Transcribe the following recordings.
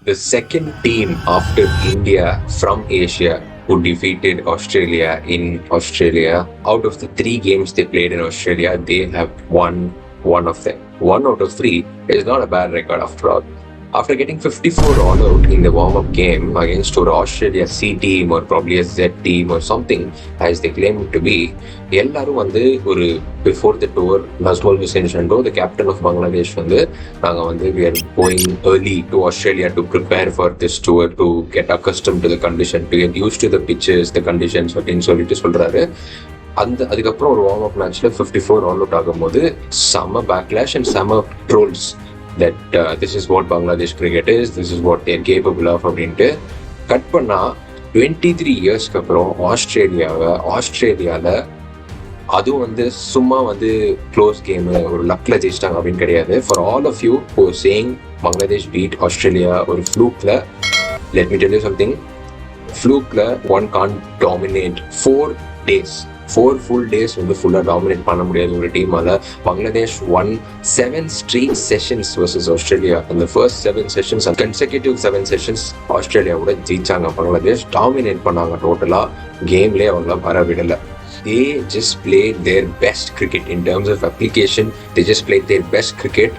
the second team after India from Asia who defeated Australia in Australia. Out of the 3 games they played in Australia, they have won one of them. 1 out of 3 is not a bad record after all. After getting 54 all out in the warm-up game against an Australia C team or probably a Z team or something as they claim it to be, எல்லாரும் வந்து ஒரு before the tour, Nazmul Hussain Shando, the captain of Bangladesh, வந்து நாங்க வந்து we are going early to Australia to prepare for this tour, to get accustomed to the condition, to get used to the pitches, the conditions அப்படின்னு சொல்லிட்டு சொல்றாரு. அதுக்கப்புறம் ஒரு warm up மேட்ச்ல 54 all out ஆகும்போது செம பேக்லாஷ் அண்ட் செம trolls that this is what Bangladesh cricket is, this is what they're capable of அப்படின்ட்டு கட் பண்ணா 23 இயர்ஸ்க்கு அப்புறம் ஆஸ்திரேலியாவில் அதுவும் வந்து சும்மா வந்து க்ளோஸ் கேமு ஒரு லக்ல ஜெயிச்சிட்டாங்க அப்படின்னு கிடையாது. For all of you who saying Bangladesh beat Australia ஒரு ஃப்ளூக்ல, let me tell you something. ஃப்ளூக்ல one can dominate 4 days, 4 full days வந்து ஃபுல்லாக டாமினேட் பண்ண முடியாது ஒரு டீமால. Bangladesh won 7 straight sessions versus Australia. இந்த ஃபர்ஸ்ட் 7 sessions, consecutive 7 sessions ஆஸ்திரேலியாவோட ஜெயிச்சாங்க. பங்களாதேஷ் டாமினேட் பண்ணாங்க டோட்டலா. கேம்லேயே அவங்கள வர விடலை. They just played their best cricket in terms of application. They just played their best cricket,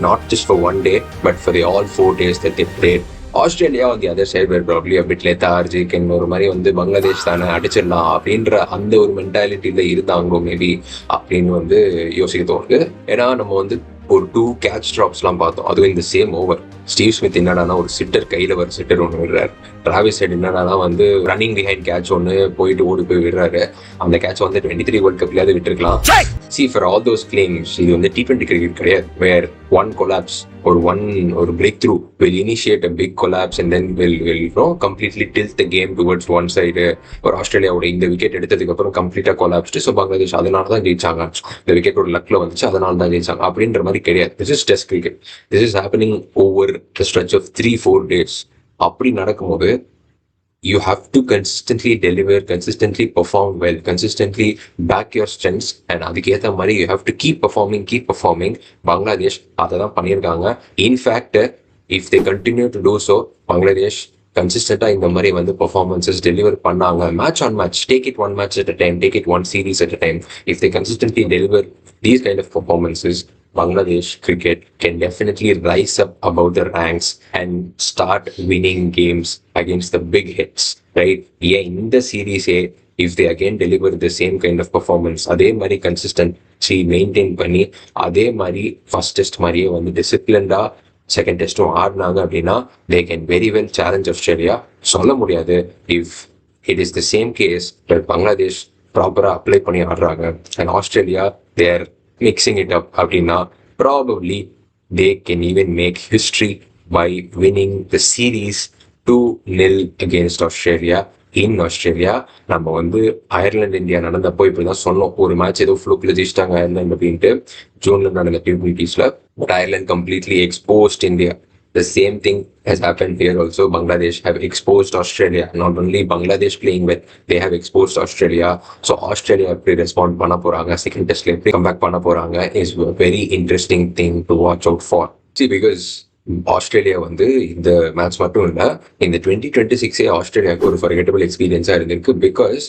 not just for one day, but for the all 4 days that they played. Australia on the other side were probably a bit lethargic and ஒரு மாதிரி வந்து பங்களாதேஷ் தானே அடிச்சிடலாம் அப்படின்ற அந்த ஒரு மென்டாலிட்டியில இருந்தாங்களோ maybe அப்படின்னு வந்து யோசிக்க தோணுது. ஏன்னா நம்ம வந்து ஒரு 2 catch drops-லாம் பார்த்தோம், அதுவும் இந்த சேம் ஓவர். ஸ்டீவ் ஸ்மித் என்னடானா ஒரு சிட்டர் கையில ஒரு சிட்டர் ஒன்று விடுறாரு. டிராவிஸ் ஹெட் என்னடானா வந்து ரன்னிங் பிஹைண்ட் கேட்ச் ஒன்று போயிட்டு ஓடி போய் விடுறாரு. அந்த கேட்ச் வந்து 23 world கப்லயாவது விட்டுருக்கலாம். See, for all those claims, இது வந்து T20 cricket கிடையாது, where one collapse or ஒரு breakthrough will initiate a big collapse and then will completely tilt the game towards one side. ஒரு ஆஸ்திரேலியாவோட இந்த விக்கெட் எடுத்ததுக்கு அப்புறம் கம்ப்ளீட்டா கொலாப்ஸ்டு. ஸோ பங்களாதேஷ் அதனால தான் ஜெயிச்சாங்க, இந்த விக்கெட்டோட லக்ல வந்துச்சு அதனால தான் ஜெயிச்சாங்க அப்படின்ற மாதிரி கிடையாது. This is test cricket. This is happening over the stretch of 3-4 days. அப்படி நடக்கும்போது you have to consistently deliver, consistently perform well, consistently back your strengths, and aduketha mari you have to keep performing. Bangladesh adha பண்ணிருக்காங்க. In fact, if they continue to do so, Bangladesh consistently இந்த மாதிரி வந்து performances deliver பண்ணாங்க. Match on match, take it one match at a time, take it one series at a time. If they consistently deliver these kind of performances, Bangladesh cricket can definitely rise up above the ranks and start winning games against the big hits, right? Yeah, in the series A, if they again deliver the same kind of performance, adhe mari consistency maintain panni, adhe mari first test mariye vandu disciplined second test ஆடினாங்க அப்படின்னா they can very well challenge Australia. சொல்ல முடியாது if it is the same case that Bangladesh ப்ராப்பரா apply பண்ணி ஆடுறாங்க and Australia they are mixing it up அப்படின்னா probably they can even make history by winning the series 2-0 against Australia in Australia. நம்ம வந்து Ireland India நடந்தப்போ இப்படிதான் சொன்னோம், ஒரு match ஏதோ ஃப்ளூக்ல ஜெயிச்சிட்டாங்க அயர்லாந்து அப்படின்ட்டு ஜூன்ல நடந்த T20s. But Ireland completely exposed India. The same thing has happened here also. Bangladesh have exposed Australia. Not only Bangladesh playing well, they have exposed Australia. So Australia எப்படி respond பண்ண போறாங்க, second testல எப்படி come back பண்ண போறாங்க is a very interesting thing to watch out for. See, because Australia வந்து இந்த match மட்டும் இல்லை, இந்த 2026 ஆஸ்திரேலியாவுக்கு ஒரு ஃபர்கெட்டபிள் எக்ஸ்பீரியன்ஸா இருந்திருக்கு. பிகாஸ்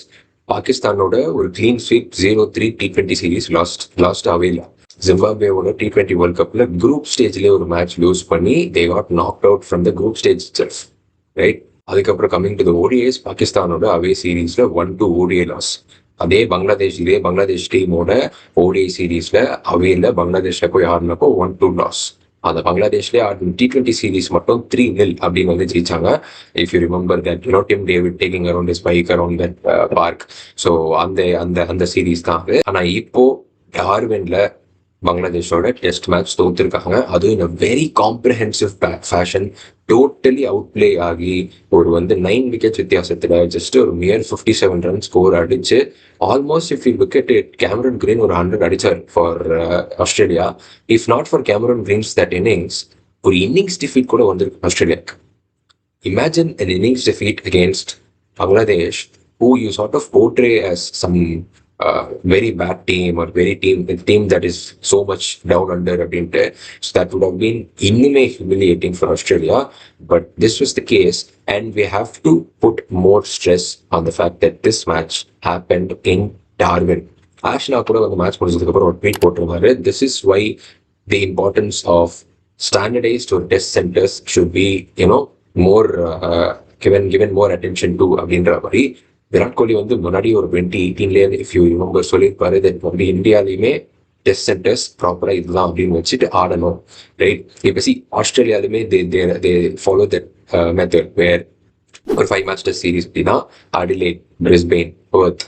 பாகிஸ்தானோட ஒரு clean sweep 0-3 T20 series last அவேல. ஜிம்பாப்வேவோட T20 வேர்ல்ட் கப்ல குரூப் ஸ்டேஜ்லேயே ஒரு மேட்ச் லூஸ் பண்ணி they got knocked out from the group stage itself, right? அதுக்கப்புறம் கம்மிங் டு த ODIs, பாகிஸ்தானோட அவே சீரீஸ்ல 1-2 ODI லாஸ். இதே பங்களாதேஷ் டீமோட ODI சீரீஸ்ல அவேல பங்களாதேஷ்ல போய் ஆடினப்போ 1-2 லாஸ். அந்த பங்களாதேஷ்லேயே ஆடின T20 சீரீஸ் மட்டும் 3-0 அப்படின்னு வந்து ஜெயிச்சாங்க. If you remember that Tim David taking around is bike around that park. So அந்த சீரீஸ் தான் அது. ஆனால் இப்போ டார்வின்ல பங்களாதேஷோட டெஸ்ட் மேட்ச் தோத்துருக்காங்க. அதுவும் in a very comprehensive fashion. Totally outplay ஆகி ஒரு வந்து 9 விக்கெட்ஸ் வித்தியாசத்துல ஜஸ்ட் ஒரு மியர் 57 ரன் ஸ்கோர் அடிச்சு almost if you look at it Cameron Green ஒரு 100 அடிச்சார் for Australia. If not for Cameron Green's that innings, ஒரு இன்னிங்ஸ் டிஃபீட் கூட வந்திருக்கு ஆஸ்திரேலியாவுக்கு. Imagine an innings defeat against Bangladesh, who you sort of portray as some very bad team or a team that is so much down under அப்படின்ட்டு. So that would have been இன்னுமே humiliating for Australia. But this was the case, and we have to put more stress on the fact that this match happened in Darwin. ஆஷ்னா கூட வந்து match முடிஞ்சதுக்கு அப்புறம் ஒரு tweet போட்டிருந்தாரு, this is why the importance of standardized ஒரு test centres should be more given more attention to அப்படின்ற மாதிரி. விராட் கோலி வந்து முன்னாடி ஒரு 2018 இஃப் யூ ரிமெம்பர் சொல்லியிருப்பாரு, தட் வந்து இந்தியாலையுமே டெஸ்ட் சென்டர்ஸ் ப்ராப்பரா இதுதான் அப்படின்னு வச்சுட்டு ஆடணும், ரைட்? இப்போ ஆஸ்திரேலியாலுமே they follow that method where ஒரு 5 மேட்ச் டெஸ்ட் சீரீஸ் அப்படின்னா Adelaide, Brisbane, Perth,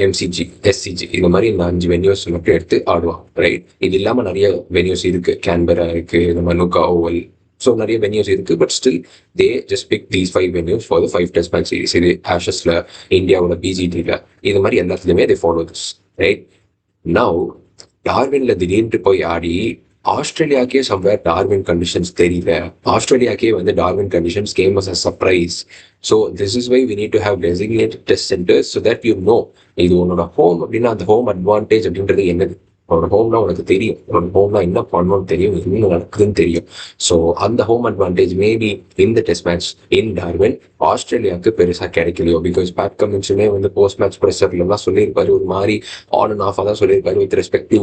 MCG, SCG இந்த மாதிரி இந்த 5 வென்யூஸ் மட்டும் எடுத்து ஆடுவான், ரைட்? இது இல்லாம நிறைய வென்யூஸ் இருக்கு, கேன்பெரா இருக்கு, இந்த மனுகா ஓவல், ஸோ நிறைய வென்யூஸ் இருக்கு. But still they just pick these 5 venues for the 5 test match series. இது ஆஷஸ்ல, இந்தியாவோட பிஜிடில, இது மாதிரி எல்லாத்துலயுமே they follow this, right? Now டார்வின்ல திடீர்னு போய் ஆடி ஆஸ்திரேலியாக்கே சம்வேர் டார்வின் கண்டிஷன்ஸ் தெரியல. ஆஸ்திரேலியாக்கே வந்து Darwin conditions game was a surprise. So this is why we need to have designated test centres so that you know இது உன்னோட ஹோம் அப்படின்னா அந்த ஹோம் அட்வான்டேஜ் அப்படின்றது என்னது. உன்னோட ஹோம்னா உனக்கு தெரியும், உன்னோட ஹோம்னா என்ன பண்ணணும்னு தெரியும், என்ன நடக்குதுன்னு தெரியும். ஸோ அந்த ஹோம் அட்வான்டேஜ் மேபி இந்த டெஸ்ட் மேட்ச் இன் டார்வின் ஆஸ்திரேலியாவுக்கு பெருசாக கிடைக்கலையோ. பிகாஸ் பேட் கமின்ஸுமே வந்து போஸ்ட் மேட்ச் ப்ரெஷர்லாம் சொல்லியிருப்பாரு, ஒரு மாதிரி ஆன் அண்ட் ஆஃபாக தான் சொல்லியிருப்பாரு with respect to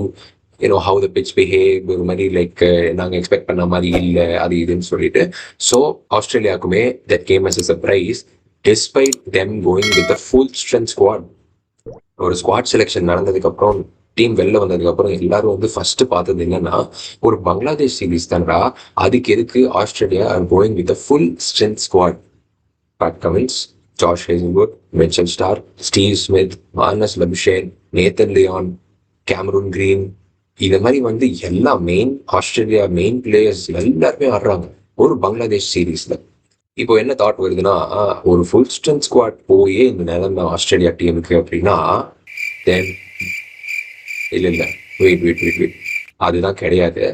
how the pitch behave, ஒரு மாதிரி லைக் நாங்கள் எக்ஸ்பெக்ட் பண்ண மாதிரி இல்லை அது இதுன்னு சொல்லிட்டு. ஸோ ஆஸ்திரேலியாவுக்குமே that game as a surprise despite them going with a full strength squad. ஒரு ஸ்குவாட் செலெக்ஷன் நடந்ததுக்கு அப்புறம், டீம் வெளில வந்ததுக்கு அப்புறம் எல்லாரும் வந்து ஃபர்ஸ்ட் பார்த்தது என்னன்னா, ஒரு பங்களாதேஷ் சீரீஸ் தான்டா, அதுக்கு எதுக்கு Australia are going with a full strength squad. Pat Cummins, Josh Hazlewood, Mitchell Starc, Steve Smith, Marnus Labuschagne, Nathan Lyon, Cameron Green, இந்த மாதிரி வந்து எல்லா ஆஸ்திரேலியா மெயின் பிளேயர்ஸ் எல்லாருமே ஆடுறாங்க ஒரு பங்களாதேஷ் சீரீஸ்ல. இப்போ என்ன தாட் வருதுன்னா, ஒரு ஃபுல் ஸ்ட்ரென்த் ஸ்குவாட் போயே இந்த நிலைமை ஆஸ்திரேலியா டீமுக்கு அப்படின்னா, தென் இல்ல வெயிட் அதுதான் கிடையாது.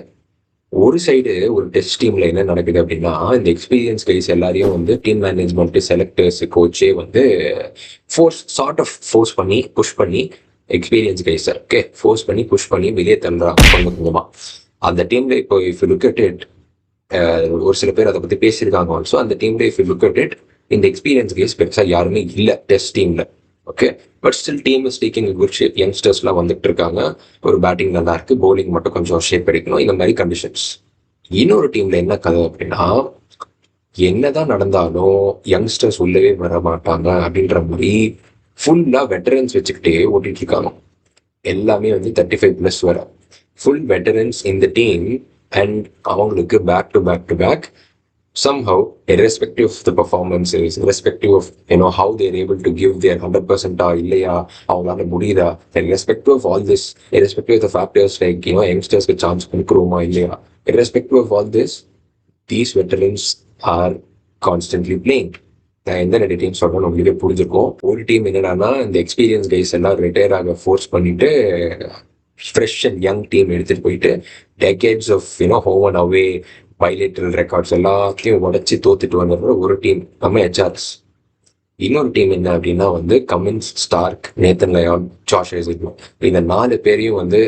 ஒரு சைடு ஒரு டெஸ்ட் டீம்ல என்ன நடக்குது அப்படின்னா, இந்த எக்ஸ்பீரியன்ஸ் கைஸ் எல்லாரையும் வந்து டீம் மேனேஜ்மெண்ட், செலக்டர்ஸ், கோச்சே வந்து ஃபோர்ஸ் பண்ணி புஷ் பண்ணி எக்ஸ்பீரியன்ஸ் கைஸ் ஓகே ஃபோர்ஸ் பண்ணி புஷ் பண்ணி வெளியே தள்ளுறாங்க கொஞ்சம் கொஞ்சமா. அந்த டீம்ல இப்போ if you look at it, ஒரு சில பேர் அதை பத்தி பேசியிருக்காங்க ஆல்சோ. அந்த டீம்ல if you look at it, இந்த எக்ஸ்பீரியன்ஸ் கைஸ் பெருசா யாருமே இல்லை டெஸ்ட் டீம்ல, okay? But still team is taking good shape. யங்ஸ்டர்ஸ்லாம் வந்துட்டு இருக்காங்க, ஒரு பேட்டிங் நல்லா இருக்கு, பவுலிங் மட்டும் கொஞ்சம் ஷேப் எடுக்கணும், இந்த மாதிரி கண்டிஷன்ஸ். இன்னொரு டீம்ல என்ன கதை அப்படின்னா, என்னதான் நடந்தாலும் யங்ஸ்டர்ஸ் உள்ளவே வர மாட்டாங்க அப்படின்ற மாதிரி ஃபுல்லா வெட்டரன்ஸ் வச்சுக்கிட்டே ஓட்டிட்டு இருக்காங்க. எல்லாமே வந்து 35+ வர ஃபுல் வெட்டரன்ஸ் இந்த டீம். அண்ட் அவங்களுக்கு back to back somehow, irrespective of the performances, irrespective of how they're able to give their 100% இல்லையா அவங்களால முடியுதா, irrespective of all this, irrespective of the factors like யங்ஸ்டர்ஸ்க்கு சான்ஸ் கொடுக்குறோமா இல்லையா, irrespective of all this, these veterans are constantly playing. நான் எந்த 2 team சொல்றேன்னு உங்களுக்கே புரிஞ்சிருக்கும். ஒரு டீம் என்னடான்னா, இந்த எக்ஸ்பீரியன்ஸ் கைஸ் எல்லாம் ரிட்டையர் ஆக ஃபோர்ஸ் பண்ணிட்டு ஃப்ரெஷ் அண்ட் யங் டீம் எடுத்துட்டு போயிட்டு decades of home and away bilateral records எல்லாத்தையும் உடச்சி தோத்துட்டு வந்துடுற ஒரு டீம் நம்ம ஹெச்ஆர்எஸ். இன்னொரு டீம் என்ன அப்படின்னா வந்து Cummins, Starc, Nathan Lyon, Josh Hazlewood, இந்த 4 பேரையும் வந்து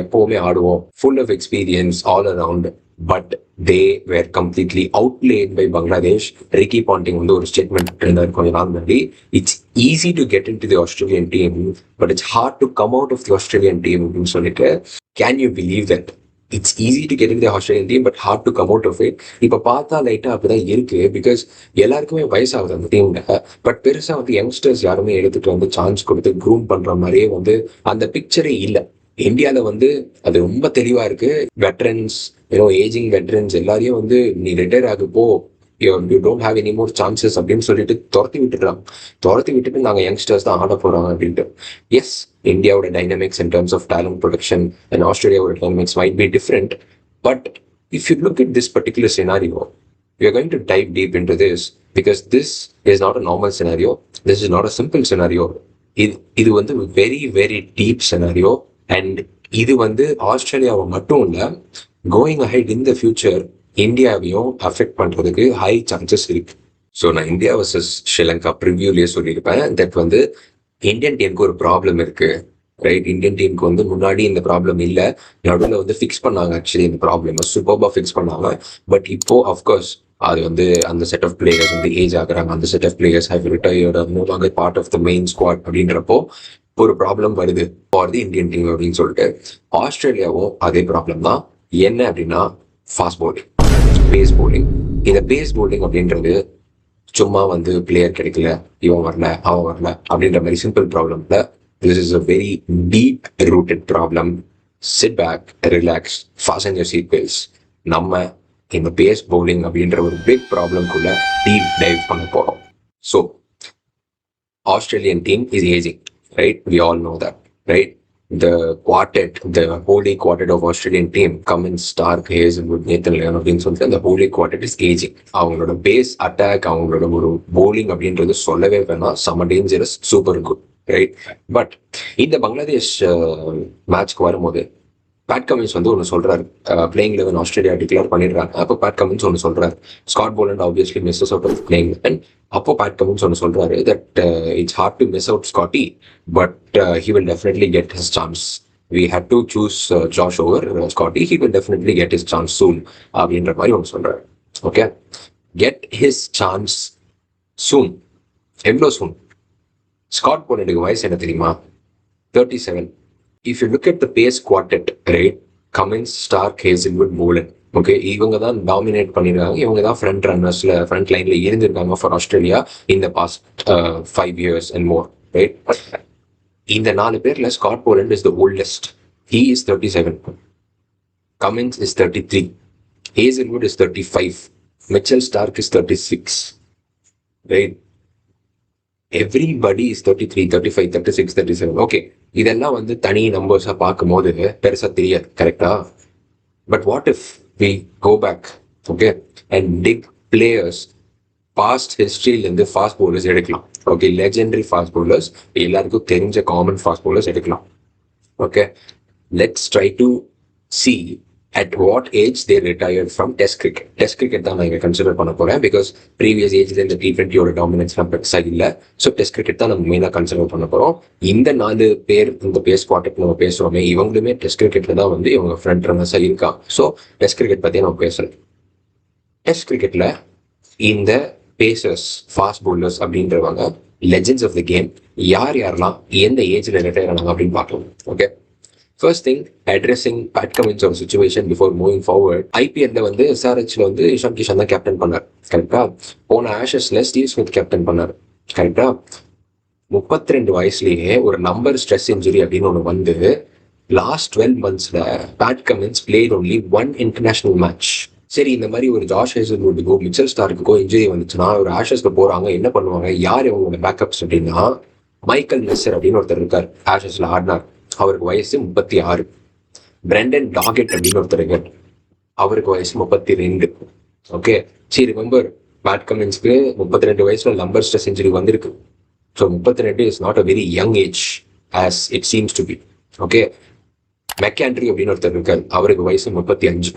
எப்பவுமே ஆடுவோம், full of experience all around. But they were completely outplayed by Bangladesh. Ricky Ponting வந்து ஒரு ஸ்டேட்மெண்ட் இருந்தார் கொஞ்ச நாள் முன்னாடி, it's easy to get in to the Australian team but it's hard to come out of the Australian team அப்படின்னு சொல்லிட்டு. Can you believe that? It's easy to get in the Australian team but hard to come out of it. இப்போ பார்த்தா லைட்டாக அப்படிதான் இருக்கு. Because எல்லாருக்குமே வயசாகுது அந்த டீம்ல. பட் பெருசாக வந்து யங்ஸ்டர்ஸ் யாருமே எடுத்துட்டு வந்து சான்ஸ் கொடுத்து க்ரூம் பண்ற மாதிரியே வந்து அந்த பிக்சரே இல்லை. இந்தியாவில் வந்து அது ரொம்ப தெளிவா இருக்கு. வெட்டரன்ஸ், ஏஜிங் வெட்டரன்ஸ் எல்லாரையும் வந்து நீ ரிட்டையர் ஆகுப்போ, you don't have any more chances அப்படின்னு சொல்லிட்டு துரத்தி விட்டுட்டு நாங்கள் யங்ஸ்டர்ஸ் தான் ஆட போறாங்க அப்படின்ட்டு. எஸ், இந்தியாவோட dynamics in terms of talent production and ஆஸ்திரேலியாவோட dynamics might be different. But if you look it this particular scenario, we are going to dive deep into this because this is not a normal scenario. This is not a simple scenario. இது வந்து very very deep scenario. And இது வந்து ஆஸ்திரேலியாவை மட்டும் இல்ல, going ahead in the future இந்தியாவையும் affect பண்றதுக்கு high chances இருக்கு. ஸோ நான் இந்தியா வர்சஸ் ஸ்ரீலங்கா ப்ரிவியூலேயே சொல்லியிருப்பேன் தட் வந்து இந்தியன் டீமுக்கு ஒரு ப்ராப்ளம் இருக்கு, ரைட்? இந்தியன் டீமுக்கு வந்து முன்னாடி இந்த ப்ராப்ளம் இல்ல, நடுவில் வந்து ஃபிக்ஸ் பண்ணாங்க. ஆக்சுவலி இந்த ப்ராப்ளம் சூப்பர்பா ஃபிக்ஸ் பண்ணாங்க. பட் இப்போ அஃப்கோர்ஸ் அது வந்து அந்த செட் ஆஃப் பிளேயர்ஸ் வந்து ஏஜ் ஆகுறாங்க, அந்த set of players have retired, no longer part of the main squad அப்படின்றப்போ ஒரு ப்ராப்ளம் வருது ஃபார் தி இந்தியன் டீம் அப்படின்னு சொல்லிட்டு. ஆஸ்திரேலியாவும் அதே ப்ராப்ளம் தான். என்ன அப்படின்னா ஃபாஸ்ட் போலிங், பேஸ் போலிங். இந்த பேஸ் போலிங் அப்படின்றது சும்மா வந்து பிளேயர் கிடைக்கல, இவன் வரல அவன் வரல அப்படின்ற மாதிரி சிம்பிள் ப்ராப்ளம்ல. This is a very deep rooted problem. Sit back, relax, fasten your seat belts. நம்ம இந்த பேஸ் பவுலிங் அப்படின்ற ஒரு பிக் ப்ராப்ளம்குள்ள டீப் டைவ் பண்ண போறோம். So Australian team is aging, right? We all know that, right? The quartet, the holy quartet of Australian team, Cummins, Starc, Hazlewood, Nathan Lyon அப்படின்னு சொல்லிட்டு the holy quartet is aging. அவங்களோட base attack, அவங்களோட ஒரு bowling அப்படின்றது சொல்லவே வேணாம், செம்ம dangerous, super good, right? But இந்த பங்களாதேஷ் மேட்ச்க்கு வரும்போது பேட் கமின்ஸ் வந்து ஒன்று சொல்றாரு. பிளேயிங் 11 ஆஸ்திரேலியா டிக்ளேர் பண்ணிடுறாங்க. அப்போ பேட் கமின்ஸ் ஒன்று சொல்றாரு. Scott Boland obviously misses out of playing 11. அப்போ பேட் கமின்ஸ் ஒன்று சொல்றாரு that it's hard to miss out Scotty, but he will definitely get his chance. We had to choose Josh over Scotty. He will definitely get his chance soon. அப்படின்ற மாதிரி ஒன்று சொல்றாரு. Okay, get his chance சூன். எவ்வளோ சூன்? Scott போலண்டுக்கு வயசு என்ன தெரியுமா? 37. If you look at the pace quartet, right? Cummins, Starc, Hazlewood, Boland. Okay, இவங்க தான் டாமினேட் பண்ணிருக்காங்க. இவங்க தான் ஃப்ரண்ட் ரன்னர்ஸ்ல, ஃப்ரண்ட் லைன்ல இருந்திருக்காங்க for Australia in the past 5 years and more, right? இந்த 4 பேர்ல Scott Boland is the oldest. He is 37. Cummins is 33. Hazlewood is 35. Mitchell Starc is 36. Right? Everybody is 33, 35, 36, 37. Okay, இதெல்லாம் வந்து தனி நம்பர்ஸா பார்க்கும் போது பெருசா தெரியாது, கரெக்டா? But what if we go back, okay, and pick players past ஹிஸ்டரியிலேருந்து ஃபாஸ்ட் பவுலர்ஸ் எடுக்கலாம். ஓகே, லெஜெண்டரி ஃபாஸ்ட் பவுலர்ஸ், எல்லாருக்கும் தெரிஞ்ச காமன் ஃபாஸ்ட் பவுலர்ஸ் எடுக்கலாம். Okay, let's try to see at what age they retired from test cricket. Test cricket தான் நான் இங்கே consider பண்ண போறேன், பிகாஸ் ப்ரீவியஸ் ஏஜ்ல இந்த T20யோட டாமினன்ஸ்லாம் பெருசாக இல்லை. ஸோ டெஸ்ட் கிரிக்கெட் தான் நம்ம மெயினாக கன்சிடர் பண்ண போறோம். இந்த 4 பேர் இந்த பேஸ் குவார்டெட் நம்ம பேசுறோமே, இவங்களுமே டெஸ்ட் கிரிக்கெட்ல தான் வந்து இவங்க ஃப்ரண்ட் ரன்னர்ஸாக இருக்காங்க. ஸோ டெஸ்ட் கிரிக்கெட் பற்றி நம்ம பேசுறோம். டெஸ்ட் கிரிக்கெட்ல இந்த பேசர்ஸ், ஃபாஸ்ட் பவுலர்ஸ் அப்படின்றவங்க லெஜெண்ட்ஸ் ஆஃப் த கேம். யார் யாரெல்லாம் எந்த ஏஜ்ல ரிட்டையர் ஆனாங்க அப்படின்னு பார்க்கலாம். Okay, first thing, addressing Pat Cummins ஒரு சுச்சுவேஷன் பிஃபோர் மூவிங் ஃபார்வர்ட். ஐபிஎல்ல வந்து எஸ்ஆர்ஹெச்ல வந்து இஷான் கிஷன் தான் கேப்டன் பண்ணார், கரெக்டா? போன ஆஷஸ்ல ஸ்டீவ் ஸ்மித் கேப்டன் பண்ணார், கரெக்டா? 32 வயசுலயே ஒரு நம்பர் ஸ்ட்ரெஸ் இன்ஜுரி அப்படின்னு ஒன்று வந்து லாஸ்ட் 12 monthsல Pat Cummins played only 1 international match. சரி, இந்த மாதிரி ஒரு ஜாஷ் ஹேசல்வுட்டுக்கோ மிச்சல் ஸ்டார்க்குக்கோ இன்ஜுரி வந்துச்சுன்னா ஒரு ஆஷஸ்ல போறாங்க, என்ன பண்ணுவாங்க? யார் இவங்களோட பேக்கப்ஸ் அப்படின்னா மைக்கேல் நெஸ்ஸர் அப்படின்னு ஒருத்தர் இருக்கார், ஆஷஸ்ல ஆடினார். அவருக்கு வயசு 36. பிரெண்டன் டாகெட் அப்படின்னு ஒருத்தர் இருக்கார், அவருக்கு வயசு 32. ஓகே, சரி, ரிமெம்பர் பேட் கமின்ஸ்க்கு 32 வயசுல நம்பர் ஸ்ட்ரெஸ் இன்ஜுரி வந்திருக்கு. So 32 is not a very young age as it seems to be. Okay, McAndrew அப்படின்னு ஒருத்தர் இருக்கார், அவருக்கு வயசு 35.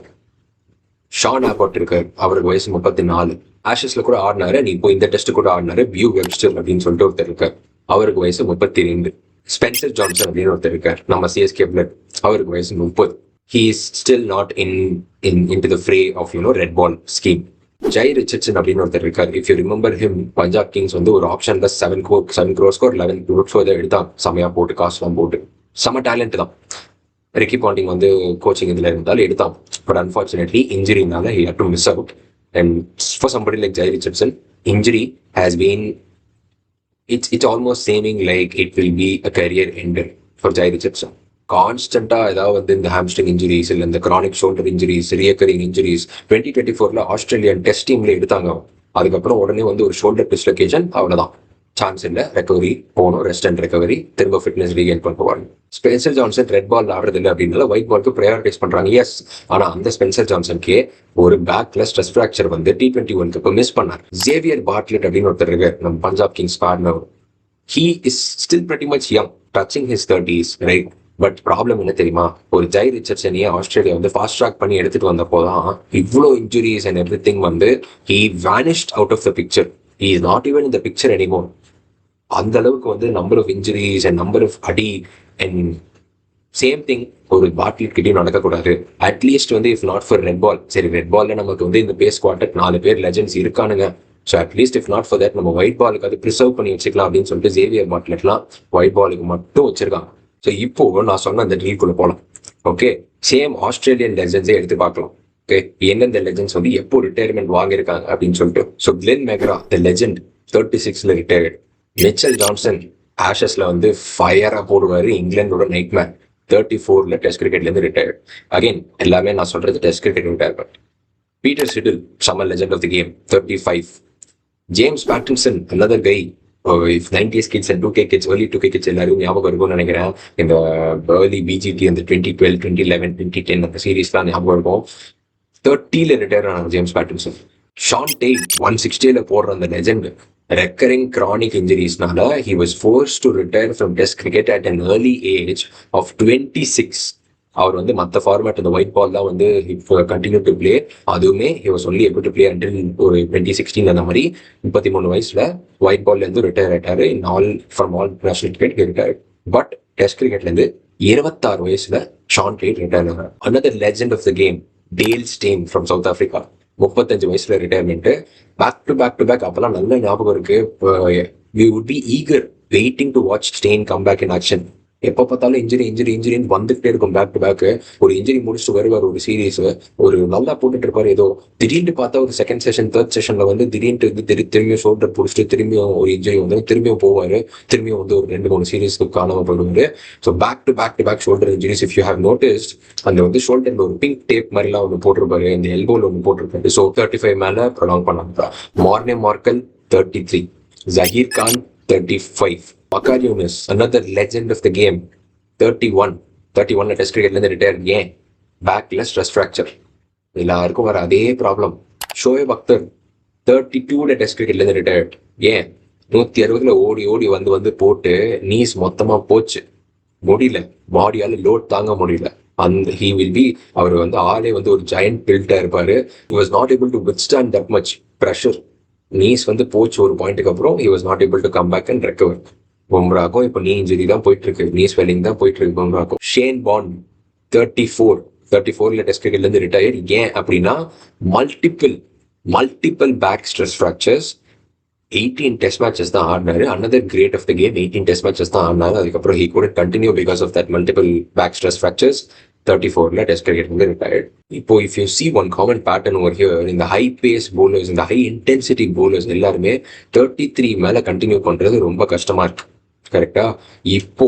ஷான் ஆபர்ட் இருக்கார், அவருக்கு வயசு 34. ஆஷஸ்ல கூட ஆடினாரு, நீ இப்போ இந்த டெஸ்ட் கூட ஆடினாரு. பியூ வெப்ஸ்டர் அப்படின்னு சொல்லிட்டு ஒருத்தர் இருக்கார், அவருக்கு வயசு 32. ஸ்பென்சர் ஜான்சன் அப்படின்னு ஒருத்தர் இருக்கார், நம்ம சிஎஸ்கே பிளட், அவருக்கு வயசு 30. He is still not into the fray of red ball scheme. Jhye Richardson அப்படின்னு ஒருத்தர் இருக்கார். If you remember him, Punjab Kings வந்து ஒரு ஆப்ஷன்ல 7 crores ஒரு 11 crores எடுத்தான், செமையா போட்டு காசுலாம் போட்டு. செம டேலண்ட் தான். ரிக்கி பாண்டிங் வந்து கோச்சிங் இதுல இருந்தாலும் எடுத்தான். பட் அன்பார்ச்சுனேட்லி இன்ஜுரினால he had to miss out. And for somebody like Jai Richardson, injury has been it's almost seeming like it will be a career ender for Jai Richardson. கான்ஸ்டன்டா ஏதாவது வந்து இந்த hamstring injuries இல்லை இந்த chronic shoulder injuries, recurring injuries 2024 Australian test டீம்ல எடுத்தாங்க. அதுக்கப்புறம் உடனே வந்து ஒரு ஷோல்டர் டிஸ்லொகேஷன், அவ்வளவுதான், சான்ஸ் இல்லை, ரெக்கவரி போகணும், ரெஸ்ட் அண்ட் ரெக்கவரி, திரும்ப ஃபிட்னஸ் ரீகெயின் பண்ணுவாங்க. ஸ்பென்சர் ஜான்சன் ரெட் பால் ஆடுறது இல்லை அப்படின்னால ஒயிட் பால்க்கு ப்ரையாரிட்டைஸ் பண்றாங்க. எஸ், ஆனா அந்த ஸ்பென்சர் ஜான்சனுக்கே ஒரு பேக்ல ஸ்ட்ரெஸ் ஃபிராக்சர் வந்து T20 வேர்ல்ட் கப் மிஸ் பண்ணார். ஜேவியர் பார்ட்லெட் அப்படின்னு ஒருத்தர் இருக்கார், நம்ம Punjab Kings partner. He is still pretty much young, touching his 30s, right? But problem என்ன தெரியுமா? ஒரு ஜெய் ரிச்சர்ட்சனையே ஆஸ்திரேலியா வந்து ஃபாஸ்ட் ட்ராக் பண்ணி எடுத்துட்டு வந்தப்போதான் இவ்வளோ இன்ஜுரிஸ் அண்ட் எவ்ரி திங் வந்து he vanished out of the picture. He is not even in the picture anymore. அந்த அளவுக்கு வந்து number of injuries and number of அடி அண்ட் சேம் திங் ஒரு பாட்டில் கிட்டையும் நடக்கக்கூடாது. அட்லீஸ்ட் வந்து if not for red ball, சரி ரெட் பால்ல நமக்கு வந்து இந்த பேஸ் குவார்டர் 4 பேர் லெஜெண்ட்ஸ் இருக்கானுங்க. So at least if not for that நம்ம ஒயிட் பாலுக்கு அது ப்ரிசர்வ் பண்ணி வச்சுக்கலாம் அப்படின்னு சொல்லிட்டு ஜேவியர் பாட்லெட்லாம் ஒயிட் பாலுக்கு மட்டும் வச்சிருக்காங்க. ஸோ இப்போ நான் சொன்ன அந்த ட்ரீல்குள்ள போகலாம். ஓகே, சேம் ஆஸ்திரேலியன் லெஜெண்ட்ஸே எடுத்து பார்க்கலாம். ஓகே, எந்தெந்த லெஜெண்ட்ஸ் வந்து எப்போ ரிட்டையர்மெண்ட் வாங்கியிருக்காங்க அப்படின்னு சொல்லிட்டு. So Glenn McGrath the legend 36ல ரிட்டையர்டு. மிச்சல் ஜான்சன் ஆஷஸ்ல வந்து ஃபயரா போடுவாரு, இங்கிலாண்டோட நைட் மேன். 34ல டெஸ்ட் கிரிக்கெட்லேருந்து ரிட்டையர்ட். அகைன் எல்லாமே நான் சொல்றது test cricket retirement. Peter Siddle summer legend of the game 35. James Pattinson another guy. If 90s kids and 2K kids, early 2K kids எல்லாரும் ஞாபகம் இருக்கும்னு நினைக்கிறேன். இந்த early BGT அந்த 2012, 2011, 2010 அந்த சீரீஸ்லாம் ஞாபகம் இருக்கும். 30ல ரிட்டையர் ஆனாங்க ஜேம்ஸ் பேட்டின்சன். ஷான் டெய்ல் 160ல போடுற அந்த legend recurring chronic injuries-நால he was forced to retire from test cricket at an early age of 26. அவர் வந்து மற்ற ஃபார்மேட் இந்த ஒயிட் பால் தான் வந்து கண்டினியூ டு பிளே. அதுவுமே he was only able to play until ஒரு 2016 அந்த மாதிரி 33 வயசுல ஒயிட் பால்ல இருந்து ரிட்டையர் ஆயிட்டாரு. In all from all national cricket retire. But test கிரிக்கெட்ல இருந்து 26 வயசுல ஷான் டெய்ல் ரிட்டையர் ஆனார். another legend of the game, Dale Steyn from South Africa 35 வயசுல ரிட்டையர்மெண்ட். பேக் டு பேக் அப்பெல்லாம் நல்ல ஞாபகம் இருக்கு. we would be eager waiting to watch Stein come back in action. எப்போ பார்த்தாலும் இன்ஜுரின்னு வந்துகிட்டே இருக்கும். பேக் டு பேக் ஒரு இன்ஜுரி முடிச்சுட்டு வருவார், ஒரு சீரீஸ் ஒரு நல்லா போட்டுட்டு இருப்பாரு. ஏதோ திடீர்னு பார்த்தா ஒரு செகண்ட் செஷன் தேர்ட் செஷன்ல வந்து திடீர்னு திரும்பியும் ஷோல்டர் பிடிச்சிட்டு திரும்பியும் ஒரு இன்ஜுரி வந்து திரும்பியும் போவாரு. திரும்பியும் வந்து ஒரு 2-3 சீரீஸ்க்கு காணாம போயிடுவாரு. So back to back shoulder injuries. If you have noticed அந்த வந்து ஷோல்டர்ல ஒரு பிங்க் டேப் மாதிரிலாம் ஒன்று போட்டிருப்பாரு, இந்த எல்போல ஒன்று போட்டிருப்பாரு. ஸோ 35 மேல ப்ரொலாங் பண்ணாங்க. Morne Morkel 33, Zaheer Khan 35, Bakar Yunus, another legend of the game 31ல டெஸ்ட் கிரிக்கெட்ல இருந்து ரிட்டையர். ஏன்? பேக்ல ஸ்ட்ரெஸ் ஃப்ராக்சர். எல்லாருக்கும் வர அதே ப்ராப்ளம். ஷோயப் அக்தர் 32ல டெஸ்ட் கிரிக்கெட்ல இருந்து ரிட்டையர்ட். ஏன்? 160ல ஓடி வந்து போட்டு நீஸ் மொத்தமா போச்சு. முடியல, பாடியால லோட் தாங்க முடியல. அந்த he will be அவர் வந்து ஆளே வந்து ஒரு ஜெயண்ட் பில்டா இருப்பாரு. he was not able to withstand that much pressure. Knees வந்து போச்சு ஒரு பாயிண்ட்டுக்கு அப்புறம் he was not able to come back and recover. பும்ராக்கும் இப்போ நீ இன்ஜுரி தான் போயிட்டு இருக்கு, நீ ஸ்வெல்லிங் தான் போயிட்டு இருக்கு பும்ராக்கும். ஷேன் பாண்ட் 34ல டெஸ்ட் கிரிக்கெட்ல இருந்து ரிட்டையர். ஏன் அப்படின்னா multiple back stress fractures. 18 test matches தான் ஆடினாரு. another great of the game 18 test matches தான் ஆடினாரு. அதுக்கப்புறம் he couldn't continue because of that multiple back stress fractures. 34ல டெஸ்ட் கிரிக்கெட் வந்து ரிட்டையர்ட். இப்போ if you see one common pattern over here, இந்த high pace bowlers, இந்த high intensity bowlers எல்லாருமே 33 மேல கண்டினியூ பண்றது ரொம்ப கஷ்டமா இருக்கு. கரெக்டா? இப்போ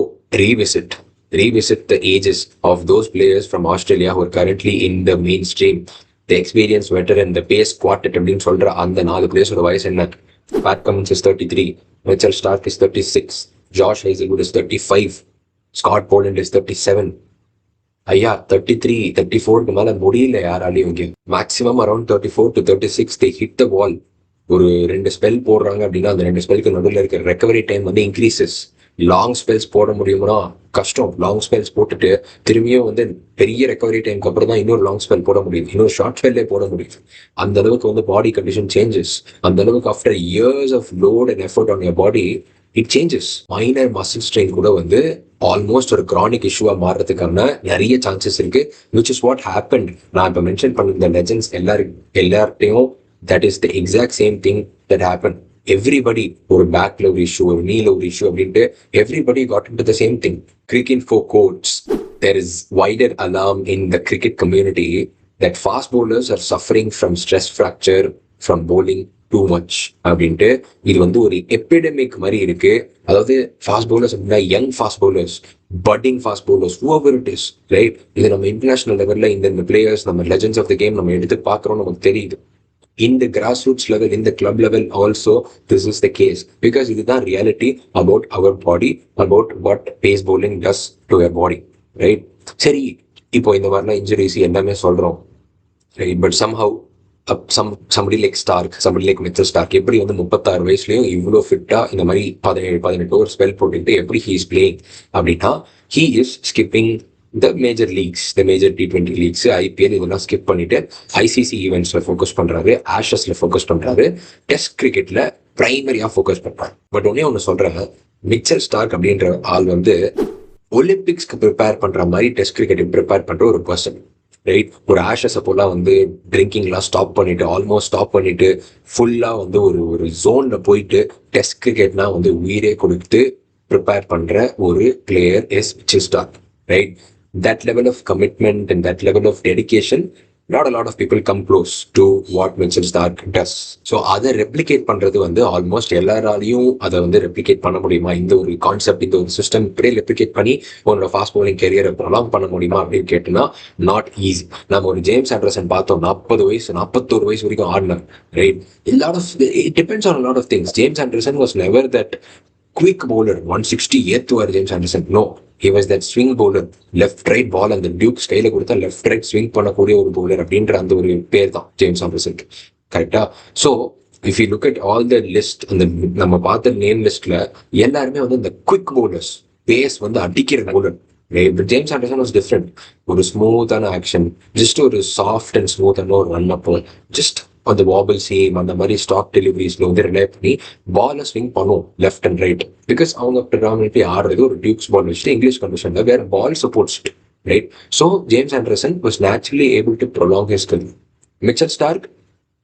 revisit the ages of those players from Australia who are currently in the mainstream. The experienced veteran, the pace quartet அப்படின்னு சொல்ற அந்த 4 பிளேயர்ஸோட வயசு என்ன? Pat Cummins is 33, Mitchell Starc is 36, Josh Hazlewood is 35, Scott Boland is 37. ஐயா 33, 34க்கு மேல முடியல யாராலையும். இங்கே maximum around 34 to 36 they hit the wall. ஒரு 2 ஸ்பெல் போடுறாங்க அப்படின்னா அந்த 2 ஸ்பெல்க்கு நடுவில் இருக்கிற ரெக்கவரி டைம் வந்து இன்க்ரீசஸ். லாங் ஸ்பெல்ஸ் போட முடியும்னா கஷ்டம். லாங் ஸ்பெல்ஸ் போட்டுட்டு திரும்பியும் வந்து பெரிய ரெக்கவரி டைமுக்கு அப்புறம் தான் இன்னொரு லாங் ஸ்பெல் போட முடியுது, இன்னொரு ஷார்ட் ஸ்பெல்லே போட முடியுது. அந்த அளவுக்கு வந்து பாடி கண்டிஷன் சேஞ்சஸ். அந்த அளவுக்கு after years of load and effort on your body it changes. Minor muscle strain கூட வந்து ஆல்மோஸ்ட் ஒரு கிரானிக் இஷ்யூவா மாறுறதுக்கான நிறைய சான்சஸ் இருக்கு. Which is what happen. நான் இப்போ மென்ஷன் பண்ண இந்த லெஜெண்ட்ஸ் எல்லார்ட்டையும் that is the exact same thing that happened. Everybody ஒரு பேக்ல ஒரு இஷ்யூ, ஒரு நீல ஒரு இஷ்யூ அப்படின்ட்டு everybody got into the same thing. Cricket for quotes. There is wider alarm in the cricket community that fast bowlers are suffering from stress fracture from bowling too much அப்படின்ட்டு. இது வந்து ஒரு epidemic மாதிரி இருக்கு. அதாவது fast bowlers அப்படின்னா young fast bowlers, budding fast bowlers, whoever it is, right? இது நம்ம இன்டர்நேஷனல் லெவல்ல இந்த பிளேயர்ஸ், நம்ம லெஜெண்ட்ஸ் ஆஃப் த கேம் நம்ம எடுத்து பார்க்குறோம், நமக்கு தெரியுது. In the grassroots level, in the club level also, this is the case. Because it is the reality about our body, about what pace bowling does to your body, right? சரி, இப்போ இந்த மாதிரிலாம் injuries எல்லாமே சொல்கிறோம், right? But somehow, somebody like Starc, somebody like Mitchell Starc, எப்படி வந்து 36 வயசுலையும் இவ்வளோ ஃபிட்டாக இந்த மாதிரி 17-18 ஓவர் ஸ்பெல் போட்டுக்கிட்டு எப்படி he is playing அப்படின்னா, he is skipping the major leagues, the major T20 leagues, IPL இதெல்லாம் ஸ்கிப் பண்ணிட்டு ICC ஈவெண்ட்ஸ்ல ஃபோக்கஸ் பண்றாரு, ஆஷஸ்ல ஃபோக்கஸ் பண்றாரு. டெஸ்ட் கிரிக்கெட்ல பிரைமரியா ஃபோக்கஸ் பண்றாங்க. பட் ஒன்னே ஒன்று சொல்றேன், மிச்சல் ஸ்டார்க் அப்படின்ற ஆள் வந்து ஒலிம்பிக்ஸ்க்கு ப்ரிப்பேர் பண்ற மாதிரி டெஸ்ட் கிரிக்கெட்டுக்கு ப்ரிப்பேர் பண்ற ஒரு பர்சன், ரைட்? ஒரு ஆஷஸ் அப்போலாம் வந்து ட்ரிங்கிங்லாம் ஸ்டாப் பண்ணிட்டு, ஆல்மோஸ்ட் ஸ்டாப் பண்ணிட்டு, ஃபுல்லா வந்து ஒரு ஜோன்ல போயிட்டு டெஸ்ட் கிரிக்கெட்னா வந்து உயிரே கொடுத்து ப்ரிப்பேர் பண்ற ஒரு player is Mitchell Stark, right? That level of commitment and that level of dedication, not a lot of people come close to what Mitchell Starc does. So அதை ரெப்ளிகேட் பண்றது வந்து ஆல்மோஸ்ட் எல்லாராலையும் அதை வந்து ரெப்ளிகேட் பண்ண முடியுமா? இந்த ஒரு கான்செப்ட், இந்த ஒரு சிஸ்டம் இப்படியே ரெப்ளிகேட் பண்ணி உங்களோட ஃபாஸ்ட் பவுலிங் கெரியரை ப்ரொலாங் பண்ண முடியுமா அப்படின்னு கேட்டுனா நாட் ஈஸி. நம்ம ஒரு ஜேம்ஸ் ஆண்டர்சன் பார்த்தோம், 40 வயசு 41 வயசு வரைக்கும் ஆடினார், right? Lot of it depends on lot of things. James Anderson was never that quick bowler 160 ஏத்துவார் James Anderson. No, he was that swing bowler, left right ball அந்த Duke ஸ்டைல கொடுத்தா லெஃப்ட் ரைட் ஸ்விங் பண்ணக்கூடிய ஒரு bowler அப்படின்ற அந்த ஒரு பேர் தான் ஜேம்ஸ் ஆண்டர்சனுக்கு, கரெக்டா? So if you look at all the list, அந்த நம்ம பார்த்த நேம் லிஸ்ட்ல எல்லாருமே வந்து இந்த குவிக் பவுலர்ஸ், பேஸ் வந்து அடிக்கிற bowler. James Anderson was different. ஒரு ஸ்மூத்தான ஆக்ஷன், ஜஸ்ட் ஒரு சாஃப்ட் அண்ட் ஸ்மூத்தான ஒரு ரன் அப்போ, ஜஸ்ட் அந்த வாபிள் சீம் அந்த மாதிரி ஸ்டாக் டெலிவரிஸ்ல வந்து ரிலே பண்ணி பாலை ஸ்விங் பண்ணுவோம் லெஃப்ட் அண்ட் ரைட். பிகாஸ் அவங்க ப்ரிடாமினெட்லி ஆடுறது ஒரு டியூக்ஸ் பால் வச்சுட்டு இங்கிலீஷ் கண்டிஷன்ல வேற ball supports, right? So James Anderson was naturally able to prolong his career. Mitchell Starc,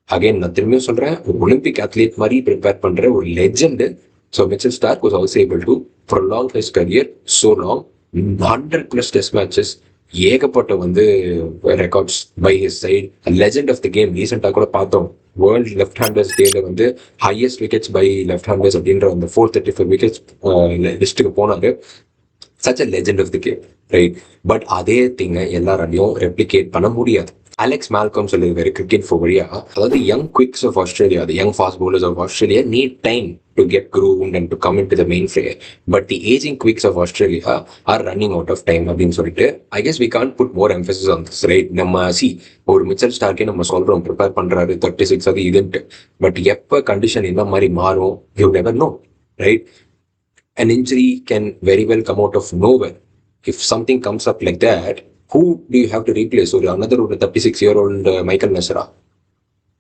again நான் திரும்பியும் சொல்றேன், ஒரு ஒலிம்பிக் அத்லீட் மாதிரி ப்ரிப்பேர் பண்ற ஒரு legend. So Mitchell Starc was also able to prolong his career so long. 100+ test matches, ஏகப்பட்ட வந்து records by his side. Legend of the game. ரீசெண்டாக கூட பார்த்தோம், வேர்ல்ட் லெஃப்ட் ஹேண்டர்ஸ் டேல வந்து highest wickets by left handers அப்படின்ற அந்த 435 wickets லிஸ்ட்டுக்கு போனாரு. Such a legend of the game, right? But அதே திங்கை எல்லாராலையும் ரெப்ளிகேட் பண்ண முடியாது. அலெக்ஸ் மால்கம் சொல்லியிருக்காரு கிரிக்கெட் ஃபோர் வழியா, அதாவது young quicks of Australia, the young fast bowlers of Australia need time to get groomed and to come into the main fray, but the aging quicks of Australia are running out of time அப்படின்னு சொல்லிட்டு I guess we can't put more emphasis on this, right? நம்ம ஒரு Mitchell ஸ்டார்க்கே நம்ம சொல்றோம் prepare பண்றாரு 36 அது இதுன்ட்டு, but எப்ப கண்டிஷன் என்ன மாதிரி மாறும் you never know, right? An injury can very well come out of nowhere. If something comes up like that, who do you have to replace? ஒரு another ஒரு 36-year-old மைக்கேல் மெசரா,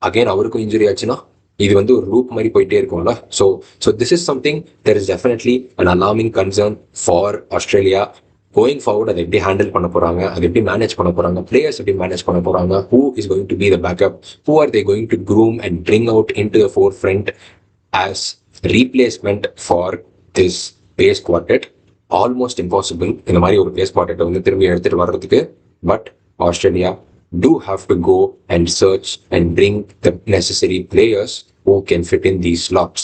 அகைன் அவருக்கும் injury ஆச்சுன்னா இது வந்து ஒரு லூப் மாதிரி போயிட்டே இருக்கும்ல. So this is something there is definitely an alarming concern for Australia. Going forward அதை எப்படி ஹேண்டில் பண்ண போறாங்க, அதை எப்படி மேனேஜ் பண்ண போறாங்க, பிளேயர்ஸ் எப்படி மேனேஜ் பண்ண போறாங்க, who is going to be the backup, who are they going to groom and bring out in to the forefront as replacement for this pace quartet. Almost impossible இந்த மாதிரி ஒரு pace குவார்டெட்டை வந்து திரும்பி எடுத்துட்டு வர்றதுக்கு. But Australia do have to go and search and bring the necessary players who can fit in these slots.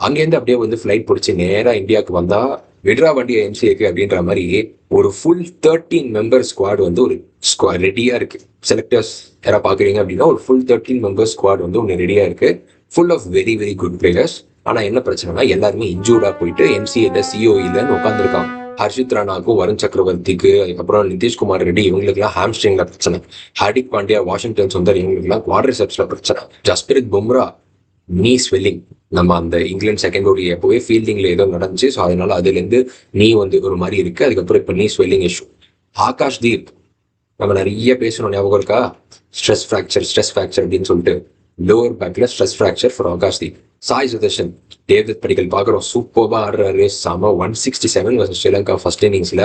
அங்கேருந்து அப்படியே வந்து ஃப்ளைட் பிடிச்சி நேராக இந்தியாவுக்கு வந்தா விட்ரா வண்டியை எம்சிஏக்கு அப்படின்ற மாதிரி ஒரு ஃபுல் 13 மெம்பர் ஸ்குவாட் வந்து ஒரு ரெடியா இருக்கு. செலக்டர்ஸ் யாராவது பாக்குறீங்க அப்படின்னா ஒரு ஃபுல் 13 மெம்பர் ஸ்குவாட் வந்து ஒன்று ரெடியா இருக்கு, full of very very good players. ஆனா என்ன பிரச்சனைனா எல்லாருமே இன்ஜூர்டா போயிட்டு எம்சிஏல சிஓஇலன்னு உட்காந்துருக்காங்க. ஹர்ஷித் ராணாக்கும் வருண் சக்கரவர்த்திக்கு, அதுக்கப்புறம் நிதிஷ்குமார் ரெட்டி இவங்களுக்குலாம் ஹாம்ஸ்ட்ரிங்ல பிரச்சனை, ஹார்திக் பாண்டியா வாஷிங்டன் சுந்தர் இவங்களுக்குலாம் குவாட்ரிசெப்ஸ்ல பிரச்சனை, ஜஸ்பிரித் பும்ரா நீ ஸ்வெல்லிங். நம்ம அந்த இங்கிலாந்து செகண்ட் ஓடி எப்போவே ஃபீல்டிங்ல ஏதோ நடந்துச்சு, ஸோ அதனால அதுல இருந்து நீ வந்து ஒரு மாதிரி இருக்கு. அதுக்கப்புறம் இப்போ நீ ஸ்வெல்லிங் இஷ்யூ. ஆகாஷ் தீப் நம்ம நிறைய பேசணும், ஞாபகம் இருக்கா? ஸ்ட்ரெஸ் ஃப்ராக்சர் அப்படின்னு சொல்லிட்டு லோவர் பேக்ல stress fracture for Akash Deep. Sai Sudharsan, David Padikkal பார்க்குறோம், சூப்பராக ஆடுறாரு, செம 167 வர்சஸ் ஸ்ரீலங்கா ஃபர்ஸ்ட் இன்னிங்ஸ்ல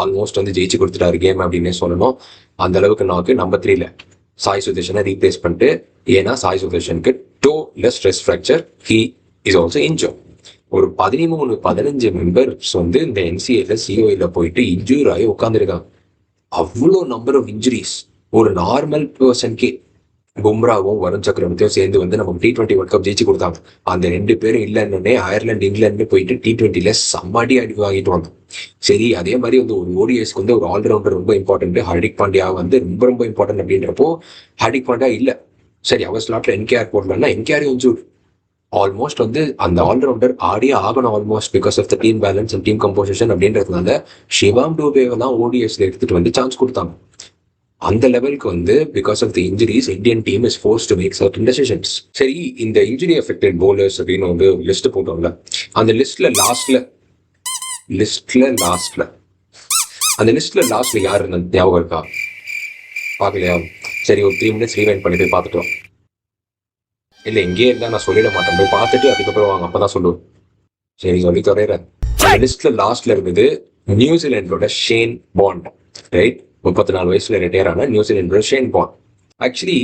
ஆல்மோஸ்ட் வந்து ஜெயிச்சு கொடுத்துட்டாரு கேம் அப்படின்னு சொல்லணும். அந்த அளவுக்கு நாக்கு நம்பர் 3ல சாய் சுதர்ஷனை ரீப்ளேஸ் பண்ணிட்டு, ஏன்னா சாய் சுதர்ஷனுக்கு டோல stress fracture, he is also injure. ஒரு 13-15 மெம்பர்ஸ் வந்து இந்த என்சிஏல சிஓஇல போயிட்டு இன்ஜூர் ஆகி உட்காந்துருக்காங்க. அவ்வளோ நம்பர் ஆஃப் இன்ஜுரிஸ் ஒரு நார்மல் பர்சன்கே. பும்ராவும் வருண் சக்கரவர்த்தியும் சேர்ந்து வந்து நமக்கு T20 வேர்ல்ட் கப் ஜெயிச்சு கொடுத்தாங்க. அந்த 2 பேரும் இல்லைன்னே அயர்லாந்து இங்கிலாந்து போயிட்டு T20ல சம்மாடி அடி வாங்கிட்டு வந்தோம். சரி, அதே மாதிரி வந்து ஒரு ஓடிஎஸ்க்கு வந்து ஒரு ஆல்ரவுண்டர் ரொம்ப இம்பார்ட்டன்ட். ஹார்திக் பாண்டியா வந்து ரொம்ப ரொம்ப இம்பார்ட்டன்ட் அப்படின்றப்போ ஹார்திக் பாண்டியா இல்லை. சரி, அவர் ஸ்லாட்ல என்கேஆர் போடலன்னா என்கேஆர் இன்ஜூர். ஆல்மோஸ்ட் வந்து அந்த ஆல்ரவுண்டர் ஆடியே ஆகணும் almost because of the team balance and team composition அப்படின்றதுனால ஷிவாம் டூபேவை தான் ஓடிஎஸ்ல எடுத்துட்டு வந்து சான்ஸ் கொடுத்தாங்க. அந்த லெவலுக்கு வந்து because of the injuries Indian team is force to make certain decisions. சரி, இந்த இன்ஜுரி அஃபெக்டட் பவுலர்ஸ் அப்படின்னு வந்து லிஸ்ட் போட்டோம்ல, அந்த லிஸ்ட்ல லாஸ்ட்ல யாரு ஞாபகம் இருக்கா? பார்க்கலையா? சரி, ஒரு 3 minutes ரீவைண்ட் பண்ணி போய் பார்த்துட்டோம். இல்லை இங்கே இருந்தா நான் சொல்லிட மாட்டேன், போய் பார்த்துட்டு அதுக்கப்புறம் வாங்க, அப்பதான் சொல்லுவேன். சரி சொல்லி தொடர்றேன். அந்த லிஸ்ட்ல லாஸ்ட்ல இருந்தது நியூசிலாண்டோட ஷேன் பாண்ட். ரைட், 34 வயசுல ரிட்டையர் ஆன நியூசிலாண்டோட ஷேன் பாண்ட். ஆக்சுவலி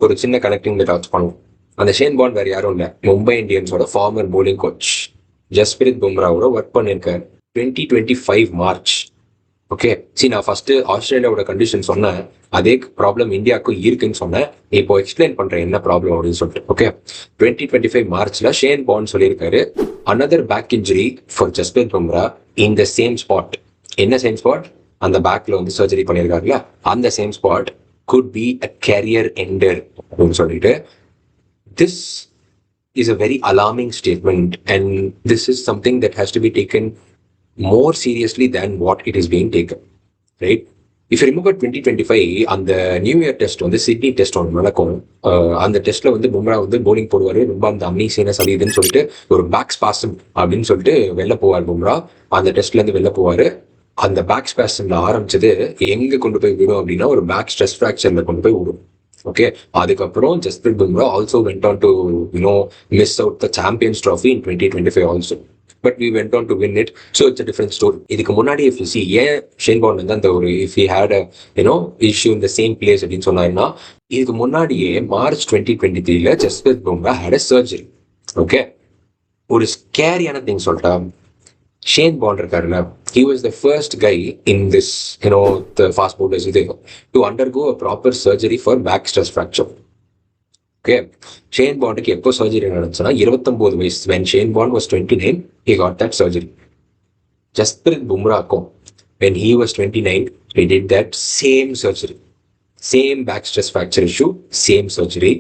ஒரு சின்ன கனெக்டிங் டாட்ஸ் பண்ணுவோம். அந்த ஷேன் பாண்ட் வேற யாரும் இல்லை, மும்பை இந்தியன்ஸோட ஃபார்மர் போலிங் கோச் ஜஸ்பிரித் பும்ராவோட ஒர்க் பண்ணியிருக்காரு 2025 மார்ச். ஓகே, சரி, நான் ஃபர்ஸ்ட் ஆஸ்திரேலியாவோட கண்டிஷன் சொன்னேன், அதே ப்ராப்ளம் இந்தியாவுக்கும் இருக்குன்னு சொன்னேன். இப்போ எக்ஸ்பிளைன் பண்றேன் என்ன ப்ராப்ளம் அப்படின்னு சொல்லிட்டு. ஓகே, 2025 மார்ச்ல ஷேன் பாண்ட் சொல்லியிருக்காரு, another back injury for Jasprit Bumrah in the same spot. என்ன சேம் ஸ்பாட்? அந்த பேக்ல வந்து சர்ஜரி பண்ணியிருக்காருல, அந்த same spot could be a career ender அப்படின்னு சொல்லிட்டு. This is a very alarming statement and this is something that has to be taken more seriously than what it is being taken. Right? If you remember 2025, அந்த new year test வந்து Sydney test ஒன்று நடக்கும். அந்த டெஸ்ட்ல வந்து பும்ரா வந்து polling போடுவாரு, ரொம்ப அந்த அன்னீசினஸ் அது இதுன்னு சொல்லிட்டு ஒரு பேக் ஸ்பாசம் அப்படின்னு சொல்லிட்டு வெளில போவார் பும்ரா. அந்த டெஸ்ட்ல இருந்து வெளில போவாரு. அந்த பேக் ஸ்பாசம்ல ஆரம்பிச்சது எங்க கொண்டு போய் விடும் அப்படின்னா ஒரு பேக் ஸ்ட்ரெஸ் ஃப்ராக்சர்ல கொண்டு போய் விடும். ஓகே, அதுக்கப்புறம் Jasprit Bumrah also went on to miss out the champions trophy in 2025 also. But we went on to win it, so it's a different story. இதுக்கு முன்னாடி if you see ஏன் ஷேன் பாண்ட் வந்து அந்த ஒரு if he had a issue in the same place அப்படின்னு சொன்னாருன்னா, இதுக்கு முன்னாடியே மார்ச் 2023ல Jasprit Bumrah had a surgery. Okay, ஒரு ஸ்கேரியான திங் சொல்லிட்டா, ஷேன் பாண்ட் இருக்காருல்ல, he was the first guy in this the fast bowlers இது to undergo a proper surgery for back stress fracture. Okay, Shane பாண்டுக்கு எப்போ சர்ஜரி நடந்துச்சுன்னா 29 வயசு. when Shane Bond was 29 he got that surgery. Jasprit பும்ராக்கும் when he was 29 he did that same surgery, same back stress fracture issue, same surgery.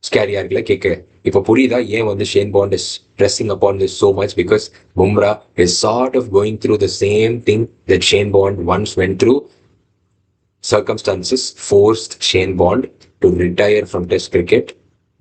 ஸ்கேரியா இருக்குல்ல கேட்க. இப்போ புரியுதா ஏன் வந்து Shane bond is pressing upon this so much, because Bumrah is sort of going through the same thing that Shane Bond once went through. Circumstances forced Shane Bond to retire from Test cricket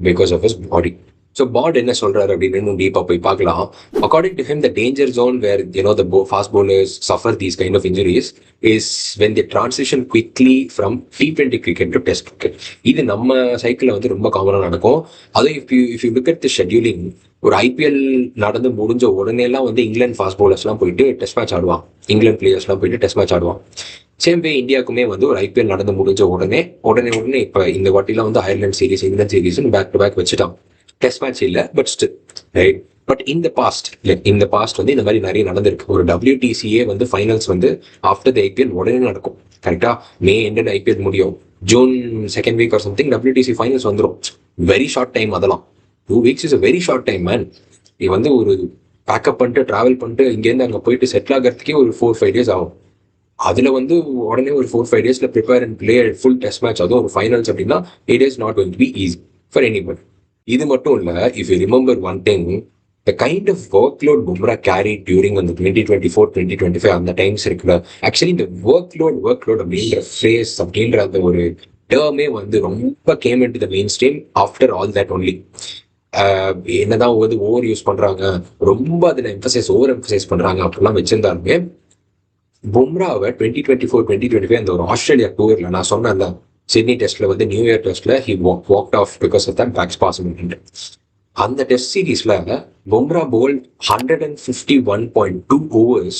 because of his body. So Bond என்ன சொல்றாரு அப்படின்னு டீப்பா போய் பார்க்கலாம். According to him, the danger zone where the fast bowlers suffer these kind of injuries is when they transition quickly from T20 cricket to Test cricket. இது நம்ம சைக்கிள்ல வந்து ரொம்ப காமனா நடக்கும். அதுவும் if you look at the scheduling, ஒரு IPL நடந்து முடிஞ்ச உடனே எல்லாம் வந்து இங்கிலாந்து ஃபாஸ்ட் பவுலர்ஸ் எல்லாம் போயிட்டு டெஸ்ட் மேட்ச் ஆடுவான், இங்கிலாந்து பிளேயர்ஸ் எல்லாம் போயிட்டு டெஸ்ட் மேட்ச் ஆடுவான். சேம் வே இந்தியாவுக்குமே வந்து ஒரு ஐபிஎல் நடந்து முடிஞ்ச உடனே இப்ப இந்த வாட்டிலாம் வந்து Ireland series, England series back to back வச்சுட்டான். டெஸ்ட் மேட்ச் இல்லை, பட் ஸ்டில் ரைட். பட் இந்த பாஸ்ட் வந்து இந்த மாதிரி நிறைய நடந்திருக்கு. ஒரு WTCA வந்து ஃபைனல்ஸ் வந்து ஆஃப்டர் த ஐபிஎல் உடனே நடக்கும். கரெக்டா மே எண்டட் ஐபிஎல் முடியும், June second week or something WTC finals வந்துடும். வெரி ஷார்ட் டைம், அதெல்லாம் 2 weeks is a very short time man. இது வந்து ஒரு பேக்கப் பண்ணிட்டு டிராவல் பண்ணிட்டு இங்கேருந்து அங்கே போயிட்டு செட்டில் ஆகிறதுக்கே ஒரு 4-5 days ஆகும். அதுல வந்து உடனே ஒரு 4-5 daysல prepare and play full test match, அதுவும் ஒரு ஃபைனல்ஸ் அப்படின்னா it is not going to be easy for anybody. இது மட்டும் இல்ல, if you remember one thing, the kind of workload Bumrah carried during அந்த 2024-2025 அந்த டைம்ஸ் இருக்குல்ல, ஆக்சுவலி இந்த workload அப்படின்ற ஃப்ரேஸ் அப்படின்ற அந்த ஒரு டேர்மே வந்து ரொம்ப game into the main stream after all that only. என்னதான் வந்து ஓவர் யூஸ் பண்றாங்க, ரொம்ப அதுல ஓவர் எம்பசைஸ் பண்றாங்க அப்படிலாம் வச்சிருந்தாலுமே, பும்ராவை 2024-2025 அந்த ஒரு ஆஸ்திரேலியா டூர்ல நான் சொன்னேன்ல, சிட்னி டெஸ்ட்ல வந்து நியூ இயர் டெஸ்ட்ல he walked off because of that back spasm. அந்த டெஸ்ட் சீரீஸ்ல Bumrah bowled 151.2 overs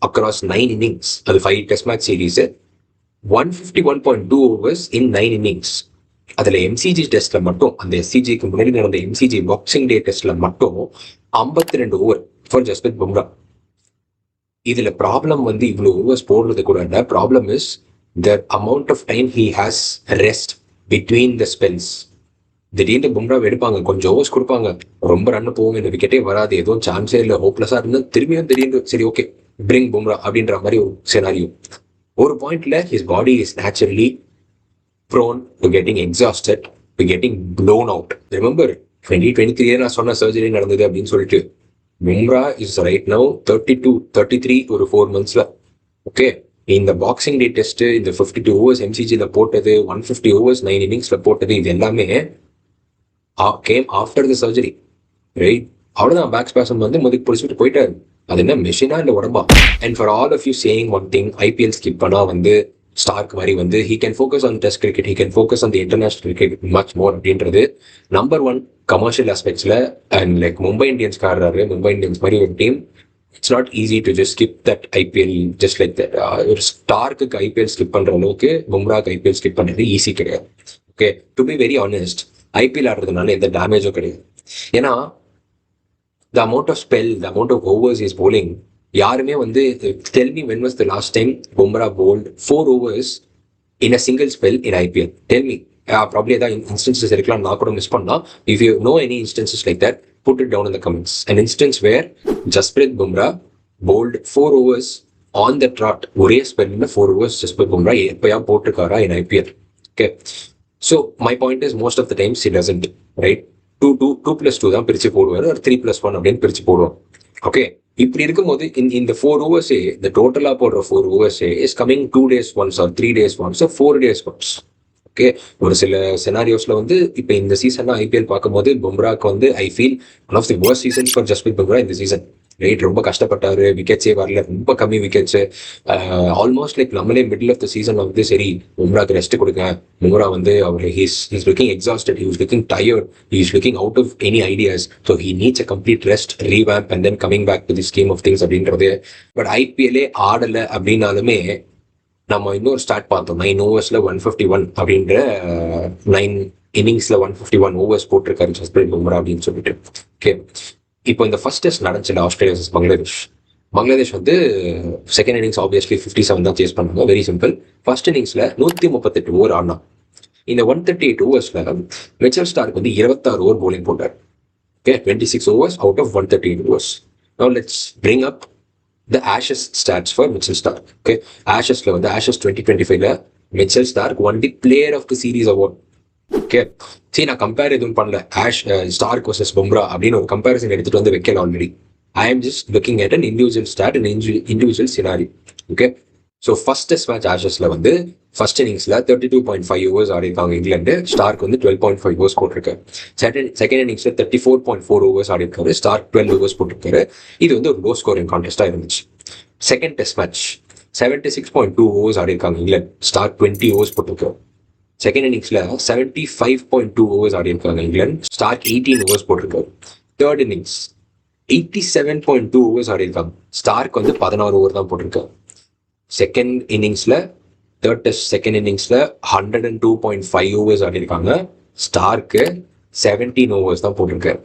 across 9 innings. அது 5 test match series, 151.2 overs in 9 innings. அதுல MCG டெஸ்ட்ல மட்டும், அந்த SCGக்கு முன்னாடி நடந்த MCG பாக்ஸிங் டே டெஸ்ட்ல மட்டும் 52 ஓவர் ஃபார் ஜஸ்பிரித் பும்ரா. இதுல ப்ராப்ளம் வந்து இவ்வளவு ஓவர்ஸ் போடுறது கூட இல்ல, problem is the amount of time he has rest between the spells. திடீர்னு பும்ரா எடுப்பாங்க, கொஞ்சம் ஓவர்ஸ் கொடுப்பாங்க, ரொம்ப ரன் போகும், இந்த விக்கெட்டே வராது, எதுவும் சான்ஸே இல்லை, ஹோப்லெஸ்ஸா இருந்தா திரும்பியும் திடீர்னு சரி ஓகே பிரிங் பும்ரா அப்படின்ற மாதிரி ஒரு சினாரியோ. ஒரு பாயிண்ட்ல his body is naturally prone to getting exhausted, to getting blown out. Remember 2023 நான் சொன்ன சர்ஜரி நடந்தது அப்படின்னு சொல்லிட்டு. பும்ரா இஸ் ரைட் நவ் 33 ஒரு 4 monthsல. ஓகே, இந்த பாக்ஸிங் டே டெஸ்ட், இந்த 52 overs MCGல போட்டது, 150 overs 9 இன்னிங்ஸ்ல போட்டது, இது எல்லாமே game after the surgery. Right, அவ்வளவுதான், பேக் ஸ்பாசம் வந்து முதுகு பிடிச்சிட்டு போயிட்டாரு. அது என்ன மெஷினா இல்ல உடம்பா? And for all of you saying one thing, IPL skip பண்ணா வந்து ஸ்டார்க் மாதிரி வந்து he can focus on test cricket, he can focus on the international cricket much more அப்படின்றது நம்பர் ஒன் கமர்ஷியல் ஆஸ்பெக்ட்ஸ்ல. அண்ட் லைக் மும்பை இந்தியன்ஸ் ஆடுறாரு, Mumbai Indians மாதிரி ஒரு team, it's not easy to just skip that IPL just like that. ஒரு ஸ்டார்க்கு IPL skip பண்ற அளவுக்கு பும்ராக்கு ஐபிஎல் ஸ்கிப் பண்றது ஈஸி கிடையாது. Okay, to be very honest, IPL ஆடுறதுனால எந்த டேமேஜும் கிடையாது. ஏன்னா the amount of spell, the amount of overs is bowling, யாருமே வந்து tell me when was the last time Bumrah bowled 4 overs in a single spell in IPL? Tell me. Probably ஏதாவது instances இருக்கலாம், நான் கூட மிஸ் பண்ணா. If you know any instances like that, put it down in the comments. An instance where Jasprit Bumrah bowled 4 overs on the trot, ஒரே ஸ்பெல்ல 4 overs Jasprit Bumrah எப்பயா போட்டிருக்காரா in IPL? Okay, so my point is most of the times he doesn't, right? 2+2 தான் பிரிச்சு போடுவாரு, ஒரு 3+1 அப்படின்னு பிரிச்சு போடுவோம். Okay, இப்படி இருக்கும்போது இந்த 4 ஓவர்ஸே, இந்த டோட்டலா போடுற 4 ஓவர்ஸே is coming 2 days once or 3 days once or 4 days once. Okay, ஒரு சில செனாரியோஸ்ல வந்து இப்ப இந்த சீசன் ஐபிஎல் பார்க்கும்போது பும்ராக்கு வந்து I feel one of the worst seasons for Jasprit Bumrah இந்த சீசன். ரைட், ரொம்ப கஷ்டப்பட்டாரு, விக்கெட்ஸே வரல, ரொம்ப கம்மி விக்கெட்ஸ். ஆல்மோஸ்ட் லைக் நம்மளே மிடில் ஆஃப் த சீசன் வந்து சரி பும்ராக்கு ரெஸ்ட் கொடுங்க, பும்ரா வந்து அவர் he's looking exhausted, he was looking tired, he is looking out of any ideas, so he needs a complete rest, revamp and then coming back to the scheme of things அப்படின்றது. But ஐபிஎல்லே ஆடலை அப்படின்னாலுமே நம்ம இன்னொரு start பார்த்தோம், 9 ஓவர்ஸ்ல 151 அப்படின்ற 9 இன்னிங்ஸ்ல 151 overs போட்டிருக்காரு ஜஸ்பிரித் பும்ரா அப்படின்னு சொல்லிட்டு. Okay, இப்போ இந்த ஃபர்ஸ்ட் டெஸ்ட் நடந்துச்சு ஆஸ்திரேலியா vs பங்களாதேஷ் வந்து செகண்ட் இன்னிங்ஸ் ஆப்வியஸ்லி 57 தான் சேஸ் பண்ணாங்க. Very simple. ஃபர்ஸ்ட் இன்னிங்ஸ்ல 138 ஓவர் ஆடினா. இந்த 138 ஓவர்ஸ்ல மிச்சல் ஸ்டார்க் வந்து 26 ஓவர் போலிங் போட்டார். Okay, 26 overs out of 138 overs. Now let's bring up the Ashes stats for Mitchell Starc. Okay, Ashesல வந்து Ashes 2025ல Mitchell Starc won the Player of the Series award. Okay, சரி, நான் compare எதுவும் பண்ணல, Stark vs Bumrah அப்படின்னு ஒரு கம்பேரிசன் எடுத்துட்டு வந்து வைக்கல already. I am just looking at an individual stat and individual scenario. Okay, so first test match ஆஷஸ்ல வந்து ஃபர்ஸ்ட் இன்னிங்ஸ்ல 32.5 ஓவர்ஸ் ஆடிருக்காங்க இங்கிலாந்து. ஸ்டார்க் வந்து 12.5 ஓவர்ஸ் போட்டிருக்காரு. செகண்ட் இன்னிங்ஸ்ல 34.4 ஓவர்ஸ் ஆடிருக்காரு. ஸ்டார்க் 12 ஓவர்ஸ் போட்டிருக்காரு. இது வந்து ஒரு லோ ஸ்கோரிங் கான்டெஸ்டா இருந்துச்சு. செகண்ட் டெஸ்ட் மேட்ச் 76.2 ஓவர்ஸ் ஆடிருக்காங்க இங்கிலாந்து. ஸ்டார்க் 20 ஓவர்ஸ் போட்டிருக்காரு. செகண்ட் இன்னிங்ஸ்ல 75.2 ஓவர்ஸ் ஆடிருக்காங்க இங்கிலாந்து. ஸ்டார்க் 18 ஓவர்ஸ் போட்டிருக்காரு. தேர்ட் இன்னிங்ஸ் 87.2 ஓவர்ஸ் ஆடிருக்காங்க. ஸ்டார்க் வந்து 16 ஓவர் தான் போட்டிருக்காரு. செகண்ட் இன்னிங்ஸ்ல தேர்ட் டெஸ்ட் செகண்ட் இன்னிங்ஸ்ல 102.5 ஓவர்ஸ் ஆடிருக்காங்க. ஸ்டார்க்கு 17 ஓவர்ஸ் தான் போட்டிருக்காரு.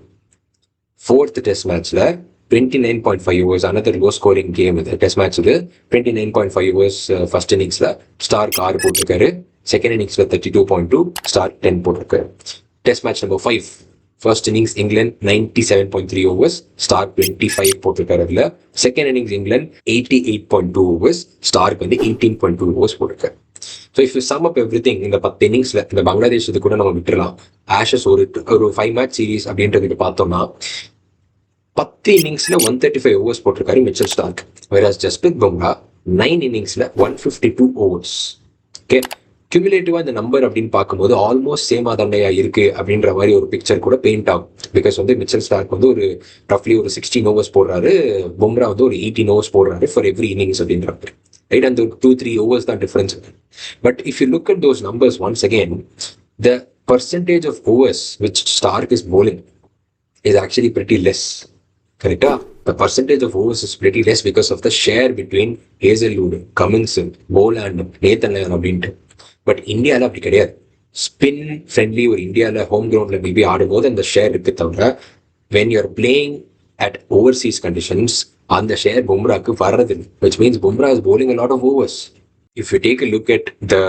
ஃபோர்த் டெஸ்ட் மேட்ச்ல 29.5 overs, another low scoring game இது டெஸ்ட் மேட்ச். இது 29.5 ஓவர்ஸ் ஃபர்ஸ்ட் இன்னிங்ஸ்ல ஸ்டார்க் 6 போட்டிருக்காரு. செகண்ட் இன்னிங்ஸ்ல 32.2, ஸ்டார்க் 10 போட்டிருக்காரு. Test match number 5 first innings England 97.3 overs, Starc 25 போட்டிருக்காரு. அதுல second innings England 88.2 overs, Starc வந்து 18.2 ஓவர்ஸ் போட்டிருக்காரு. So if you sum up everything, இந்த 10 இன்னிங்ஸ்ல இந்த பங்களாதேஷ் இது கூட நம்ம விட்டுறலாம். ஆஷஸ் ஒரு 5 மேட்ச் சீரீஸ் அப்படின்றதுக்கு பார்த்தோம்னா 10 இன்னிங்ஸ்ல 135 ஓவர்ஸ் போட்டிருக்காரு Mitchell Stark. வேறாஸ் Jasprit Bumrah 9 இன்னிங்ஸ்ல 152 overs. Okay, கியூமுலேட்டிவா இந்த நம்பர் அப்படின்னு பார்க்கும்போது ஆல்மோஸ்ட் சேமா தண்டையா இருக்கு அப்படின்ற மாதிரி ஒரு பிக்சர் கூட பெயிண்ட் ஆகும். பிகாஸ் வந்து மிச்சல் ஸ்டார்க் வந்து ஒரு ரஃப்லி ஒரு 16 ஓவர்ஸ் போடுறாரு, பும்ரா வந்து ஒரு 18 ஓவர்ஸ் போடுறாரு ஃபார் எவ்ரி இன்னிங்ஸ் அப்படின்றாரு. ரைட், அந்த ஒரு 2-3 ஓவர்ஸ் தான் difference. But if you look at those numbers once again, the percentage of overs which Starc is bowling is actually pretty less. கரெக்டா? The percentage of overs is pretty less because of the share between Hazlewood, Cummins, Boland, Lethargic அப்படின்ட்டு. But இந்தியாவில் அப்படி கிடையாது. Spin friendly ஒரு இந்தியாவில் home கிரவுண்டில் maybe ஆடும்போது அந்த ஷேர் இருக்கு தவிர, when you're playing at Overseas conditions அந்த ஷேர் பும்ராக்கு வர்றது, which means Bumrah is bowling a lot of overs. If you take a look at the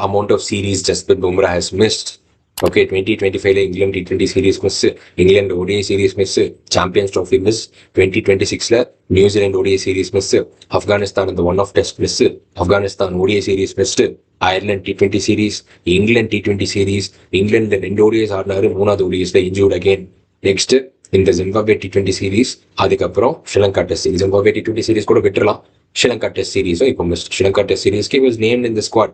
amount of series Jasprit Bumrah has missed, okay, 2025 England T20 series miss, England ODI series miss, Champions Trophy miss, 2026 New Zealand ODI series miss, Afghanistan and the one-off test miss, Afghanistan ODI series missed, Ireland T20 series, England T20 series, England the 2 ODIs ஆடினாரு, 3வது ODIs injured again. Next இந்த Zimbabwe T20 series, அதுக்கப்புறம் Sri Lanka test series. Zimbabwe T20 series கூட விட்டுறலாம், Sri Lanka test சீரிஸும் இப்போ miss. Sri Lanka test சீரிஸ்க்கு was named in the squad.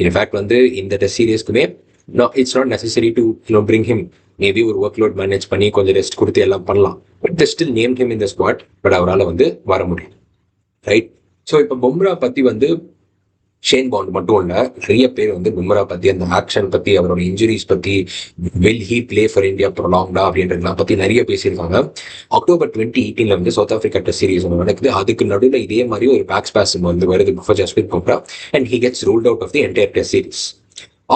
In fact வந்து இந்த டெஸ்ட் சீரிஸ்க்குமே no, it's not necessary to bring him. Maybe ஒரு workload manage பண்ணி கொஞ்சம் ரெஸ்ட் கொடுத்து எல்லாம் பண்ணலாம். But they still named him in the squad. But அவரால் வந்து வர முடியும். ரைட், ஸோ இப்போ பும்ரா பற்றி வந்து ஷேன் பாண்ட் மட்டும் இல்ல, நிறைய பேர் வந்து பும்ரா பத்தி, அந்த ஆக்ஷன் பத்தி, அவரோட இன்ஜுரிஸ் பத்தி, will he play for India ப்ரொலாங்டா அப்படின்றதுலாம் பத்தி நிறைய பேசியிருக்காங்க. October 2018 வந்து சவுத் ஆப்பிரிக்கா டெஸ்ட் சீரிஸ் ஒன்று நடக்குது. அதுக்கு நடுவில் இதே மாதிரி ஒரு பேக் ஸ்பாசம் வந்து வருது for Jasprit Bumrah, and he gets ruled out of the entire test series.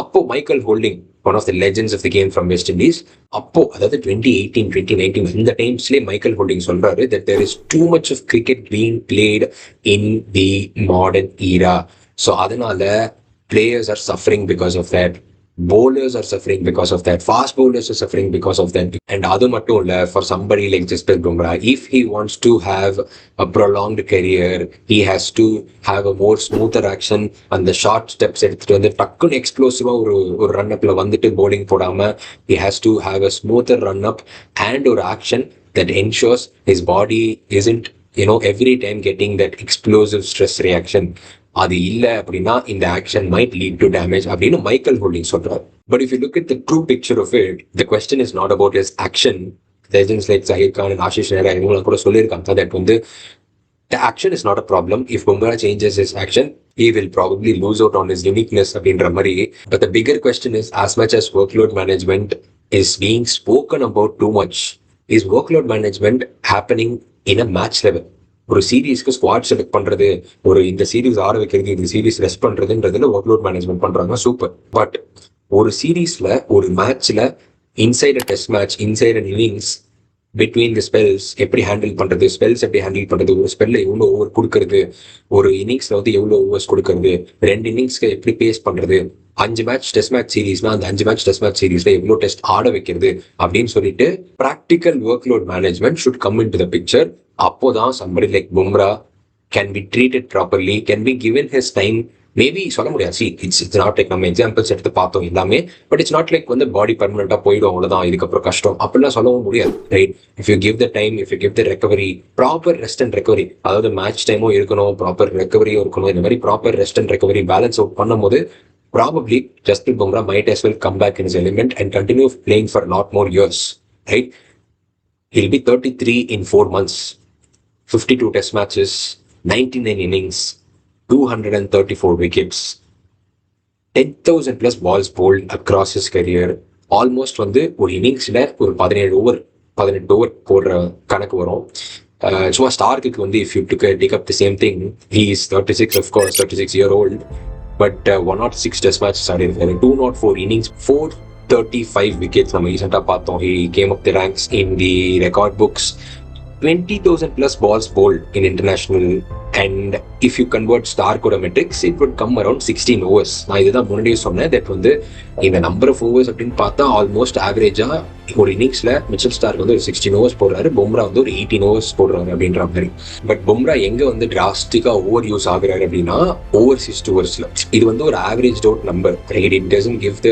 அப்போ Michael Holding, one of the legends of the game from West Indies, அப்போ அதாவது 2018, 2019 இந்த டைம்ஸ்லேயே மைக்கேல் ஹோல்டிங் சொல்றாரு that there is too much of cricket being played in the modern era. So அதனால players are suffering because of that. Bowlers are suffering because of that. Fast bowlers are suffering because of that. And அது மட்டும் இல்ல, for somebody like Jasprit Bumrah, if he wants to have a prolonged career, he has to have a more smoother action. அந்த short steps எடுத்துட்டு வந்து டக்குன்னு எக்ஸ்ப்ளோசிவா ஒரு run அப்ல வந்துட்டு bowling போடாம, he has to have a smoother run up and ஒரு action that ensures his body isn't, every time getting that explosive stress reaction. அது இல்லை அப்படின்னா இந்த action might lead to damage அப்படின்னு மைக்கேல் ஹோல்டிங் சொல்றாரு. But if you look at the true picture of it, the question is not about his action. Legends like Zaheer Khan and Ashish Nehra இவங்க கூட சொல்லியிருக்காங்க that வந்து the action is not a problem. If Bumrah changes his action, he will probably lose out on his uniqueness அப்படின்ற மாதிரி. But the bigger question is, as much as workload management is being spoken about too much, is workload management happening in a match level? ஒரு சீரீஸ்க்கு squad select பண்றது, ஒரு இந்த series ஆட வைக்கிறது, இந்த series rest பண்றதுன்றதுல workload management பண்றாங்க, super. But ஒரு சீரீஸ்ல, ஒரு மேட்ச்ல, inside a test match, inside an innings, between the spells எப்படி ஹேண்டில் பண்றது, ஸ்பெல்ஸ் எப்படி ஹேண்டில் பண்றது, ஒரு ஸ்பெல்ல எவ்வளோ ஓவர் கொடுக்கறது, ஒரு இன்னிங்ஸ்ல வந்து எவ்வளோ ஓவர்ஸ் கொடுக்கறது, 2 இன்னிங்ஸ்க்கு எப்படி பேஸ் பண்றது, 5 மேட்ச் டெஸ்ட் மேட்ச் சீரீஸ்னா அந்த 5 மேட்ச் டெஸ்ட் மேட்ச் சீரீஸ்ல எவ்வளோ டெஸ்ட் ஆட வைக்கிறது அப்படின்னு சொல்லிட்டு practical workload management should come in to the picture. அப்போதான் somebody like Bumrah can be treated properly, can be given his time. Maybe சொல்ல முடியாது, சி இட்ஸ் நாட் லைக் நம்ம எக்ஸாம்பிள்ஸ் எடுத்து பார்த்தோம் எல்லாமே, பட் இட்ஸ் நாட் லைக் வந்து பாடி பர்மனெண்டா போயிடும் அவ்வளவுதான், இதுக்கப்புறம் கஷ்டம் அப்படிலாம் சொல்லவும் முடியாது, right? If you give the time, if you give the recovery, proper rest and recovery, அதாவது மேட்ச் டைமும் இருக்கணும், ப்ராப்பர் ரெக்கவரியும் இருக்கணும், இந்த மாதிரி proper rest and recovery balance out பண்ணும்போது probably Jasprit Bumrah might as well come back in his element and continue playing for a lot more years, right? He'll be 33 in 4 months, 52 test matches, 99 innings, 234 wickets, 10,000 plus balls bowled across his career. Almost வந்து ஒரு இன்னிங்ஸ்ல ஒரு 18 over போடுற கணக்கு வரும். சும்மா Stark வந்து if you take up the same thing, he is 36, of course 36 year old, but 106 test matches ஆடி இருக்காரு, 204 innings, 435 wickets. நம்ம ரீசெண்டாக பார்த்தோம், he came up the ranks in the record books. 20,000 plus balls bowled in international, and if you convert Starc metrics, it would come around 16 overs. நான் இதுதான் முன்னாடியே சொன்னேன், that வந்து இந்த நம்பர் ஆஃப் ஓவர்ஸ் அப்படின்னு பார்த்தா ஆல்மோஸ்ட் ஆவரேஜா ஒரு இன்னிங்ஸ்ல மிச்சல் ஸ்டார்க் வந்து ஒரு 16 ஓவர்ஸ் போடுறாரு, பும்ரா வந்து ஒரு 18 ஓவர்ஸ் போடுறாரு அப்படின்ற மாதிரி. பட் பும்ரா எங்க வந்து டிராஸ்டிக்கா ஓவர் யூஸ் ஆகுறாரு அப்படின்னா ஓவர்சீஸ் டூர்ஸ்ல. இது வந்து ஒரு average out number, it doesn't give the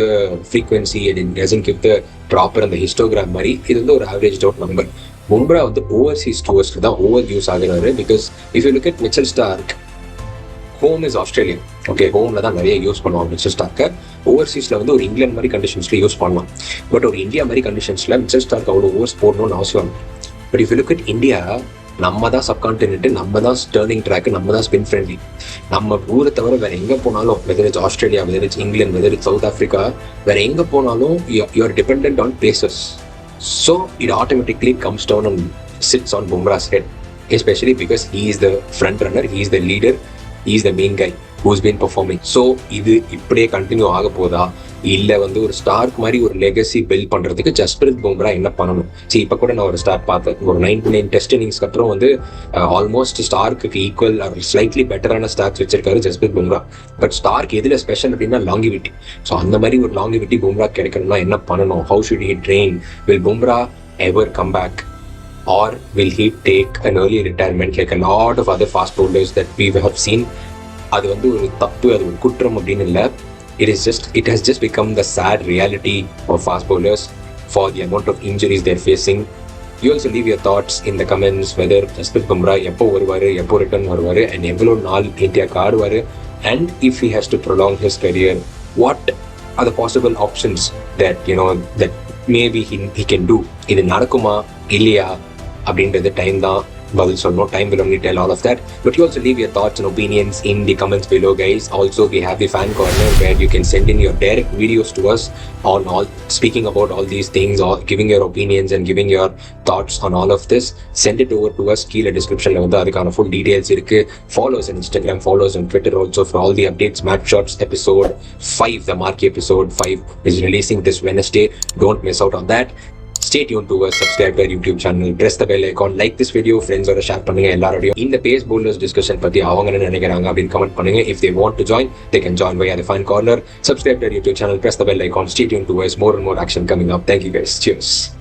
frequency, it doesn't give the proper அந்த ஹிஸ்டோகிராம் மாதிரி. இது வந்து ஒரு ஆவரேஜ் அவுட் நம்பர். பும்ரா வந்து ஓவர்சீஸ் டூர்ஸ்ல தான் ஓவர் யூஸ் ஆகுறாரு. Because if you look at Mitchell Starc, home is Australia, okay, ஹோம்ல தான் நிறைய யூஸ் பண்ணுவாங்க மிச்சல் ஸ்டார்க்கை. ஓவர்சீஸ்ல வந்து ஒரு இங்கிலாந்து மாதிரி கண்டிஷன்ஸ்ல யூஸ் பண்ணலாம், பட் ஒரு இந்தியா மாதிரி கண்டிஷன்ஸ்ல மிச்சல் ஸ்டார்க் அவ்வளோ ஓவர்ஸ் போடணும்னு அவசியம். But if you look at India, நம்ம தான் சப்கான்டினென்ட், நம்ம தான் ஸ்டர்னிங் ட்ராக், நம்ம தான் ஸ்பின் ஃப்ரெண்ட்லி. நம்ம ஊரை தவிர வேற எங்க போனாலும், whether it's Australia, whether it's England, whether it's south Africa, வேற எங்க போனாலும் you are dependent on pacers. So it automatically comes down and sits on Bumrah's head, especially because he is the front runner, he is the leader, he is the main guy who's been performing. So இது இப்படியே continue ஆக போதா, இல்ல வந்து ஒரு Stark மாதிரி ஒரு legacy build பண்றதுக்கு ஜஸ்பிரித் பும்ரா என்ன பண்ணணும்? சரி, இப்ப கூட நான் ஒரு ஸ்டார்ட் பார்த்தேன், ஒரு 99 டெஸ்ட் இன்னிங்ஸ்க்கு அப்புறம் வந்து ஆல்மோஸ்ட் ஸ்டார்க்கு ஈக்குவல் ஆர் ஸ்லைட்லி பெட்டரான ஸ்டார்ட்ஸ் வச்சிருக்காரு ஜஸ்பிரித் பும்ரா. பட் ஸ்டார்க் எதுல ஸ்பெஷல் அப்படின்னா லாங்கிவிட்டி. ஸோ அந்த மாதிரி ஒரு லாங்கிவிட்டி பும்ரா கிடைக்கணும்னா என்ன பண்ணணும்? How should he train? Will Bumrah ever come back, or will he take an early retirement like a lot of other fast bowlers that we have seen? அது வந்து ஒரு தப்பு, அது ஒரு குற்றம் அப்படின்னு இல்லை. It has just become the sad reality of fast bowlers for the amount of injuries they're facing. You also leave your thoughts in the comments whether Jasprit Bumrah எப்போ வருவாரு, எப்போ ரிட்டர்ன் வருவாரு, அண்ட் எவ்வளோ நாள் இந்தியாவுக்கு ஆடுவாரு, and if he has to prolong his career, what are the possible options that that maybe he can do? இது நடக்குமா இல்லையா அப்படின்றது டைம் தான் பதில் சொல்லணும். Time will only tell all of that. But you also leave your thoughts and opinions in the comments below, guys. Also, we have the fan corner where you can send in your direct videos to us on all speaking about all these things or giving your opinions and giving your thoughts on all of this. Send it over to us. கீழே descriptionல வந்து அதுக்கான full details இருக்கு. Follow us on Instagram, follow us on Twitter also for all the updates. Match Shots episode 5, the marquee episode 5 is releasing this Wednesday. Don't miss out on that. Stay tuned to us, subscribe to our YouTube channel, press the bell icon, like this video, friends ஓட share பண்ணுங்க எல்லாரோடையும். இந்த base bowlers discussion பத்தி அவங்க என்ன நினைக்கிறாங்க அப்படின்னு comment பண்ணுங்க. If they want to join, they can join via the fan corner. Subscribe to our YouTube channel, press the bell icon, stay tuned to us. More and more action coming up. Thank you guys. Cheers.